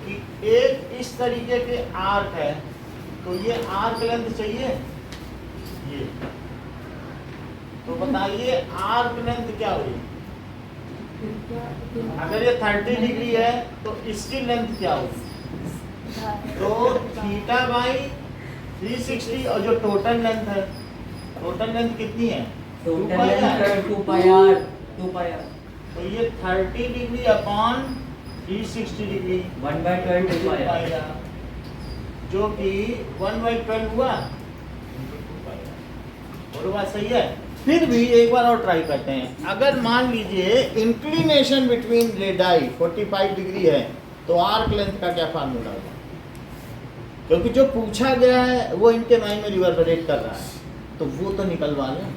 कि एक इस तरीके के आर्क है, तो ये आर्क लेंथ चाहिए ये, तो बताइए आर्क लेंथ क्या हुई? अगर ये 30 डिग्री है तो इसकी लेंथ क्या होगी? तो थीटा बाई 360 और जो टोटल लेंथ है, टोटल लेंथ कितनी है? Total length 2 pi r 2 pi r. तो ये 30 degree upon 360 degree 1/12 2 pi r. जो कि 1/12 हुआ। और बात सही है। फिर भी एक बार और ट्राई करते हैं। अगर मान लीजिए इंक्लिनेशन बिटवीन रेडाई 45 डिग्री है, तो आर्क लेंथ का क्या फार्मूला होगा? क्योंकि जो पूछा गया है वो इनके माइंड में रिवर्बरेट कर रहा है, तो वो तो निकलवा लें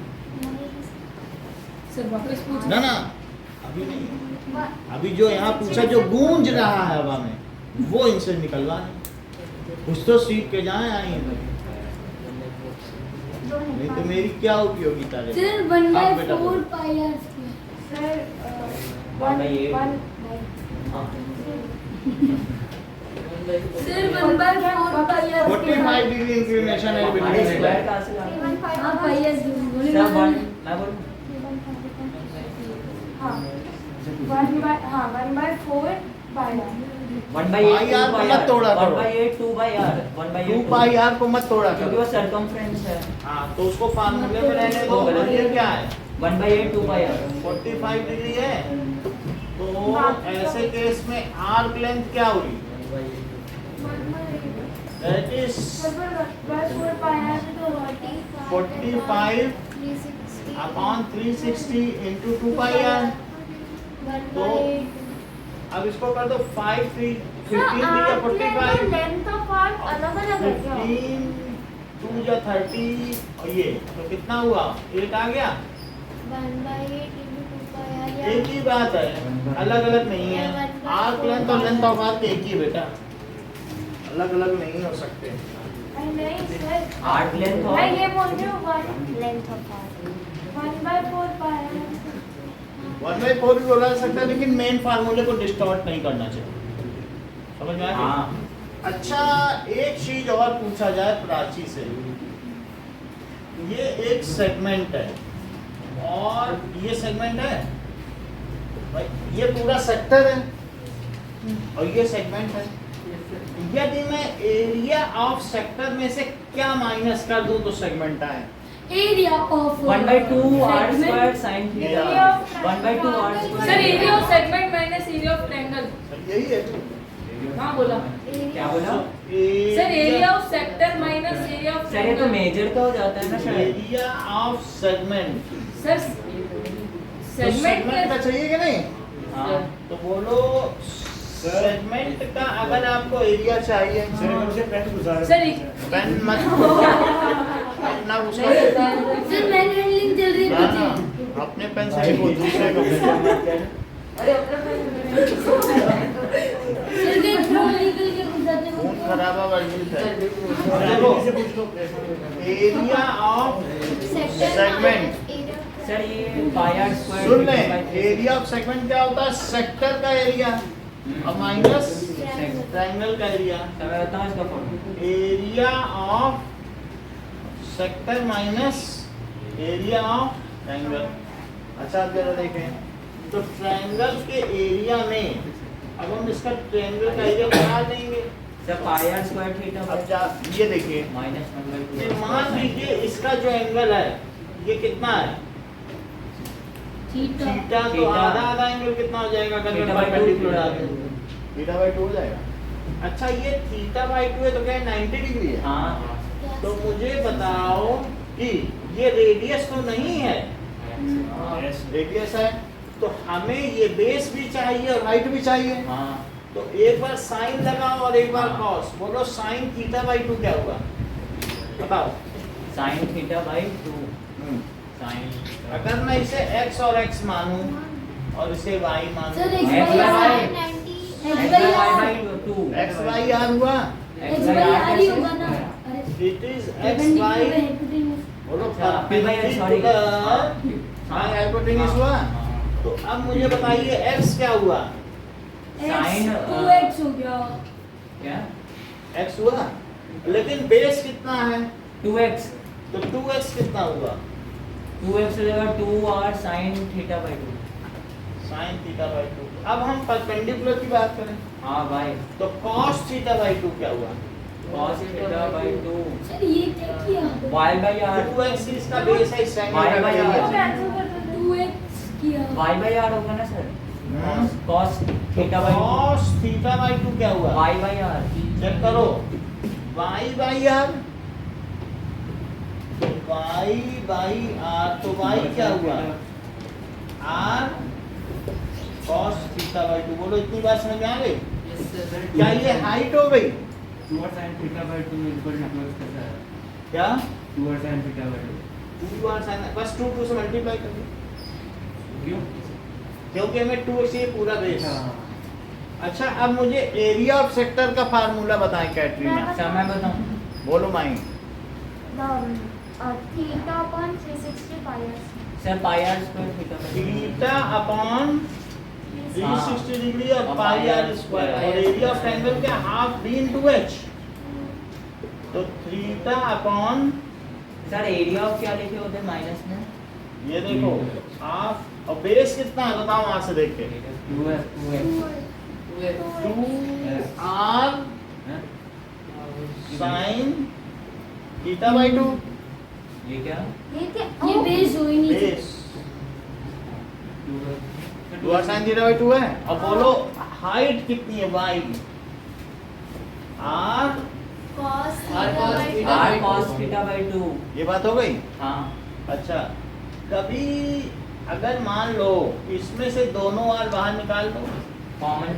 सर वापस पूछ ना। अभी नहीं, अभी जो यहाँ पूछा जो गूंज रहा है हवा में, वो इनसे निकलवा लें। कुछ तो सीख के जाए आई, नहीं तो मेरी क्या उपयोगिता है? सर आप 1/4 बेटा बोलो। pi r square। Sir sir 1/4 pi r 45 degree inclination है बिटवीन स्क्वायर रेडाई। कहाँ से लाए? हाँ pi r बोले सर ना। मैं बोलूं 1/4 pi r 1 by 8 pi 2 are को by मत r तोड़ा 1 करो। by 8 2 by r 1 by 2 8 pi are को मत तोड़ा क्योंकि करो। वो सर्कमफ्रेंस है। हाँ तो उसको फार्मूले में रहने दो। और ये क्या है 1 by 8 2 by r 45 डिग्री है। तो ऐसे केस में आर्क लेंथ क्या हुई? That is 45 upon 360 into 2 pi R. तो अब इसको कर दो 5 3 15 या 45 लेंथ ऑफ आर्क अलग अलग है क्या? 15 2 या 30 और ये तो कितना हुआ? 8 आ गया। 1 by 8 into 2 pi r या एक ही बात है, अलग अलग नहीं है। आर्क लेंथ और लेंथ ऑफ आर्क एक ही बेटा, अलग अलग नहीं हो सकते। नहीं सर, आर्क लेंथ और मैं ये बोल रही हूँ length of arc 1/4 pi R. 1/4 भी बोला जा सकता है, लेकिन मेन फार्मूले को डिस्टॉर्ट नहीं करना चाहिए। समझ में आ गया? हाँ अच्छा एक चीज और पूछा जाए प्राची से। ये एक सेगमेंट है और ये सेगमेंट है भाई, ये पूरा सेक्टर है और ये सेगमेंट है। यदि मैं एरिया ऑफ सेक्टर में से क्या माइनस कर दूं तो सेगमेंट आए? area of 1 by 2 r segment. square sin theta Area 1 by 2 r square sir area of segment minus area of triangle. यही है। हाँ बोला क्या बोला sir, area of sector minus area of sir ये तो मेजर तो हो जाता है ना शायद। Area of segment. Sir segment segment का चाहिए कि नहीं? हाँ तो बोलो सेगमेंट का अगर आपको एरिया चाहिए सर पेन मत पेन ना उसका सर मैन हैंडलिंग चल रही है पीछे। अपने पेन से वो दूसरे को पेन। सर के खून निकल के घुस जाते हैं। खून खराबा वर्जित है। देखो एरिया ऑफ सेगमेंट। सर ये पाई आर स्क्वायर सुन ले, एरिया ऑफ सेगमेंट क्या होता है? सेक्टर का एरिया और माइनस ट्रायंगल का एरिया। मैं बताऊं इसका formula. Area of sector minus area of triangle. अच्छा आप जरा देखें तो ट्रायंगल के एरिया में अब हम इसका ट्रायंगल का एरिया बना देंगे। Sir pi are square theta अब जा ये देखिए, माइनस 1 by 2 ये मान लीजिए इसका जो एंगल है ये कितना है? Theta theta. तो थीटा। आधा आधा एंगल कितना हो जाएगा अगर मैं थीटा by 2 परपेंडिकुलर डाल दूं? थीटा बाई 2 हो जाएगा। अच्छा ये थीटा बाई 2 है तो क्या 90 डिग्री है? हाँ तो मुझे बताओ कि ये रेडियस तो नहीं है? रेडियस है तो हमें ये बेस भी चाहिए और हाइट भी चाहिए। हाँ तो एक बार साइन लगाओ और एक बार कॉस। बोलो साइन थीटा बाई 2 क्या होगा? बताओ। sin थीटा by 2 sin अगर मैं इसे x और x मानूं और इसे y मानूं, sir x x by by y r x by y by 2 x y r हुआ। x by r ही होगा ना। अरे इट इज x y। बोलो हाइपोटेन्यूज हुआ। तो अब मुझे बताइए x क्या हुआ? sin 2x हो गया। क्या x हुआ, लेकिन बेस कितना है? 2x तो 2x कितना हुआ? 2x हो जाएगा 2r sin theta by 2 sine theta by 2। अब हम परपेंडिकुलर की बात करें हाँ भाई तो cos थीटा बाई 2 क्या हुआ? cos थीटा by 2 सर ये क्या किया? y by r 2x इसका बेस है, इस एंगल Y का by बेस R। है। 2x किया। y by r होगा ना सर हाँ। cos theta by 2 cos theta by 2 क्या हुआ? y by r चेक करो y बाई r। तो y बाई r तो y क्या हुआ? r cos theta by 2। बोलो इतनी बात समझ में आ गई? क्या ये हाइट हो गई? 2 sin theta by 2 equal to 2x कैसा है? क्या 2 sin theta by 2 2 r sin बस 2 से मल्टीप्लाई कर दो क्यों? क्योंकि हमें 2 से पूरा बेस। हाँ। अच्छा अब मुझे एरिया ऑफ सेक्टर का फार्मूला बताएं कैटरीना। अच्छा मैं बताऊं बोलो माई। Theta upon 360 pi r. Sir pi are square theta by 2 theta upon 360 degree और पाई आर स्क्वायर और एरिया ऑफ ट्रायंगल क्या? Half b into h। तो theta upon sir area of क्या लिखे होते हैं माइनस में ये देखो हाफ और बेस कितना है बताओ वहां से देख के। 2x 2 r sin theta by 2 ये क्या? ये क्या? ये बेस हो ही नहीं सकता। Base 2 r sin theta by 2 है। अब बोलो हाइट कितनी है y r cos R theta cos by theta r by cos 2। Theta by 2। ये बात हो गई। हाँ अच्छा, कभी अगर मान लो इसमें से दोनों r बाहर निकाल दो कॉमन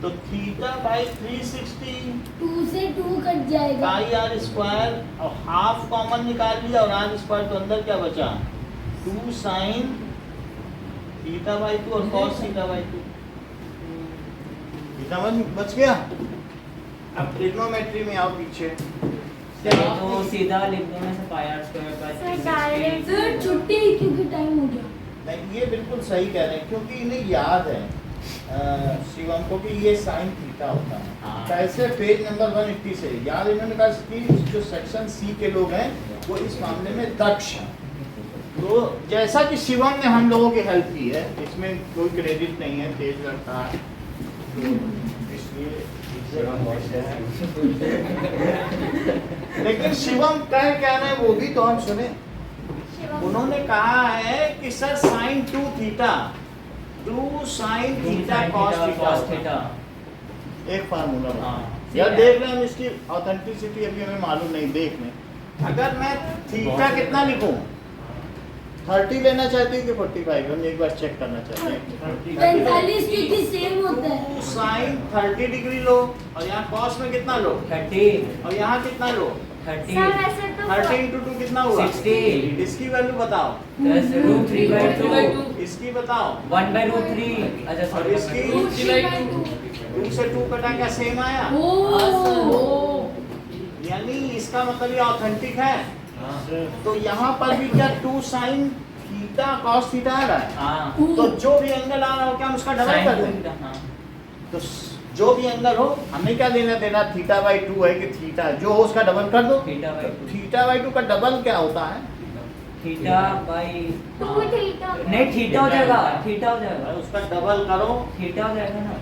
तो थीटा बाई 360 2 से 2 कट जाएगा। पाई आर स्क्वायर और हाफ कॉमन निकाल लिया और आर स्क्वायर तो अंदर क्या बचा 2 साइन थीटा बाई 2 और कॉस थीटा बाई 2 थीटा बच गया। अब ट्रिग्नोमेट्री में आओ पीछे। तो सीधा लिख देने से pi are square by sir 360। Direct sir छुट्टी क्योंकि टाइम हो गया। नहीं, ये बिल्कुल सही कह रहे हैं क्योंकि इन्हें याद है शिवम को कि ये साइन थीटा होता है। हाँ। कैसे पेज नंबर 180 से याद इन्होंने कहा कि जो सेक्शन सी के लोग हैं वो इस मामले में दक्ष हैं। तो जैसा कि शिवम ने हम लोगों की हेल्प की है, इसमें कोई क्रेडिट नहीं है, तेज लगता है तो इसलिए लेकिन शिवम कह क्या रहे हैं वो भी तो हम सुने। उन्होंने कहा है कि sir sine 2 theta 2 sine theta cos theta एक फार्मूला हाँ। यार देख रहे हैं हम इसकी ऑथेंटिसिटी अभी हमें मालूम नहीं। देख लें अगर मैं थीटा कितना लिखूं 30 लेना चाहती हूँ कि 45 हम एक बार चेक करना चाहते हैं। 45 क्योंकि सेम होता है। 2 साइन 30 डिग्री लो और यहाँ कॉस में कितना लो 30 और यहाँ कितना लो 30 सर वैसे तो 30 इंटू 2 कितना हुआ 60 इसकी वैल्यू बताओ प्लस रूट 3 बाई 2 इसकी बताओ 1 बाई रूट 3। अच्छा और सॉरी इसकी रूट 3 बाई 2। 2 से 2 कटा क्या सेम आया ओ यानी इसका मतलब ये ऑथेंटिक है। तो यहाँ पर भी क्या 2 साइन थीटा कॉस थीटा आ रहा है हाँ तो जो भी एंगल आ रहा हो क्या हम उसका डबल कर दें। हाँ तो जो भी एंगल हो हमें क्या लेना देना थीटा बाई 2 है कि थीटा जो हो उसका डबल कर दो। थीटा बाई 2 थीटा बाई 2 का डबल क्या होता है थीटा बाई 2 थीटा नहीं थीटा हो जाएगा थीटा हो जाएगा और उसका डबल करो थीटा हो जाएगा ना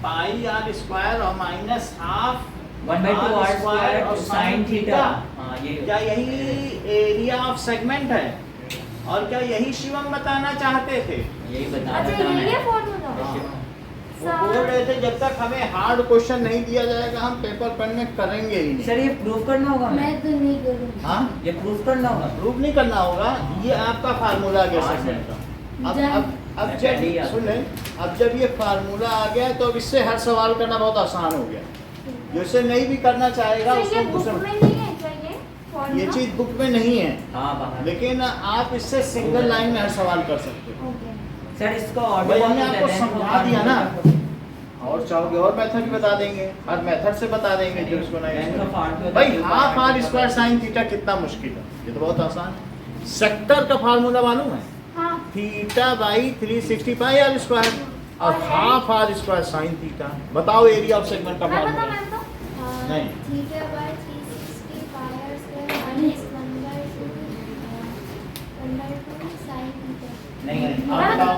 पाई आर स्क्वायर और minus half 1 by 2 R square और साइन थीटा। हाँ ये क्या यही एरिया ऑफ सेगमेंट है और क्या यही शिवम बताना चाहते थे। यही बताना अच्छा चाहना ये है। फॉर्मूला वो बोल रहे थे जब तक हमें हार्ड क्वेश्चन नहीं दिया जाएगा हम पेपर पेन में करेंगे ही नहीं। सर ये प्रूफ करना होगा मैं तो नहीं करूँगा। हाँ ये प्रूफ करना होगा प्रूफ नहीं करना होगा ये आपका फार्मूला आ गया हाँ, सेगमेंट का। अब मैं जब पहले ही सुन लें अब जब ये फार्मूला आ गया तो अब इससे हर सवाल करना बहुत आसान हो गया। जैसे नहीं भी करना चाहेगा सर ये उसको बुक दूसरा में नहीं है क्या ये ये फॉर्मूला चीज बुक में नहीं है हाँ बाहर लेकिन आप इससे सिंगल लाइन में हर सवाल कर सकते हो। ओके सर इसका भाई ऑर्डर हमने आपको समझा दिया ना और चाहोगे और मेथड भी बता देंगे हर मेथड से बता देंगे जो इसको नहीं भाई half are square sine theta कितना मुश्किल है ये तो बहुत आसान है। सेक्टर का फार्मूला मालूम है हाँ theta by 360 pi are square और half are square sine theta. बताओ एरिया ऑफ सेगमेंट का मैं बता फार्मूला। मैं तो नहीं। Theta by 360 pi are square minus 1/2 sin theta. नहीं आप बताओ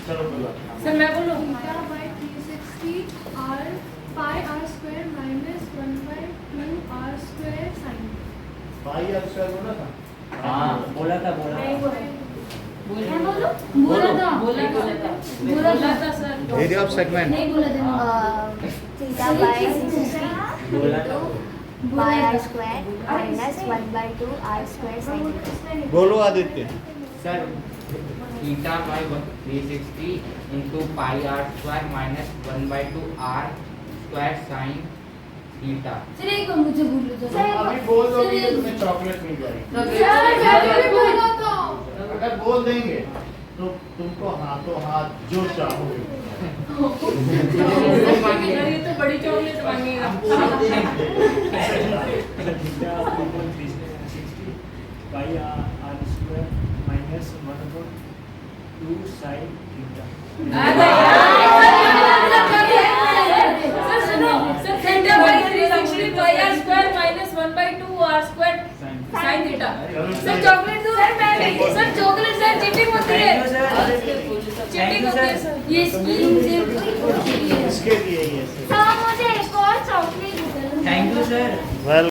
चलो बोलो। सर मैं बोलूं theta by 360 r pi are square minus 1/2 r square sin। Pi are square बोला था हाँ बोला था मैं बोलूं बोला था बोला था सर एरिया ऑफ सेगमेंट नहीं बोला था थीटा बाय 360 बोला था pi are square minus 1/2 r square sin। बोलो Aditya. Sir theta by 360 into pi are square minus 1/2 r square sine theta. Sir एक बार मुझे बोलो तो सर, अभी बोल दोगे तो तुम्हें चॉकलेट मिल जाएगी। मैं बोला था। अगर बोल देंगे तो तुमको हाथों हाथ जो चाहोगे ये तो बड़ी चॉकलेट मांगेगा by r square minus 1/2 sine theta. Sir सुनो sir theta by 360 pi are square minus 1/2 r square sin sine theta. Sir chocolate दो। सर चॉकलेट सर चीटिंग होती है। Thank you, sir. चीटिंग होती है सर। ये स्कीम से इसके लिए ये हाँ मुझे एक और chocolate Thank you, sir. Well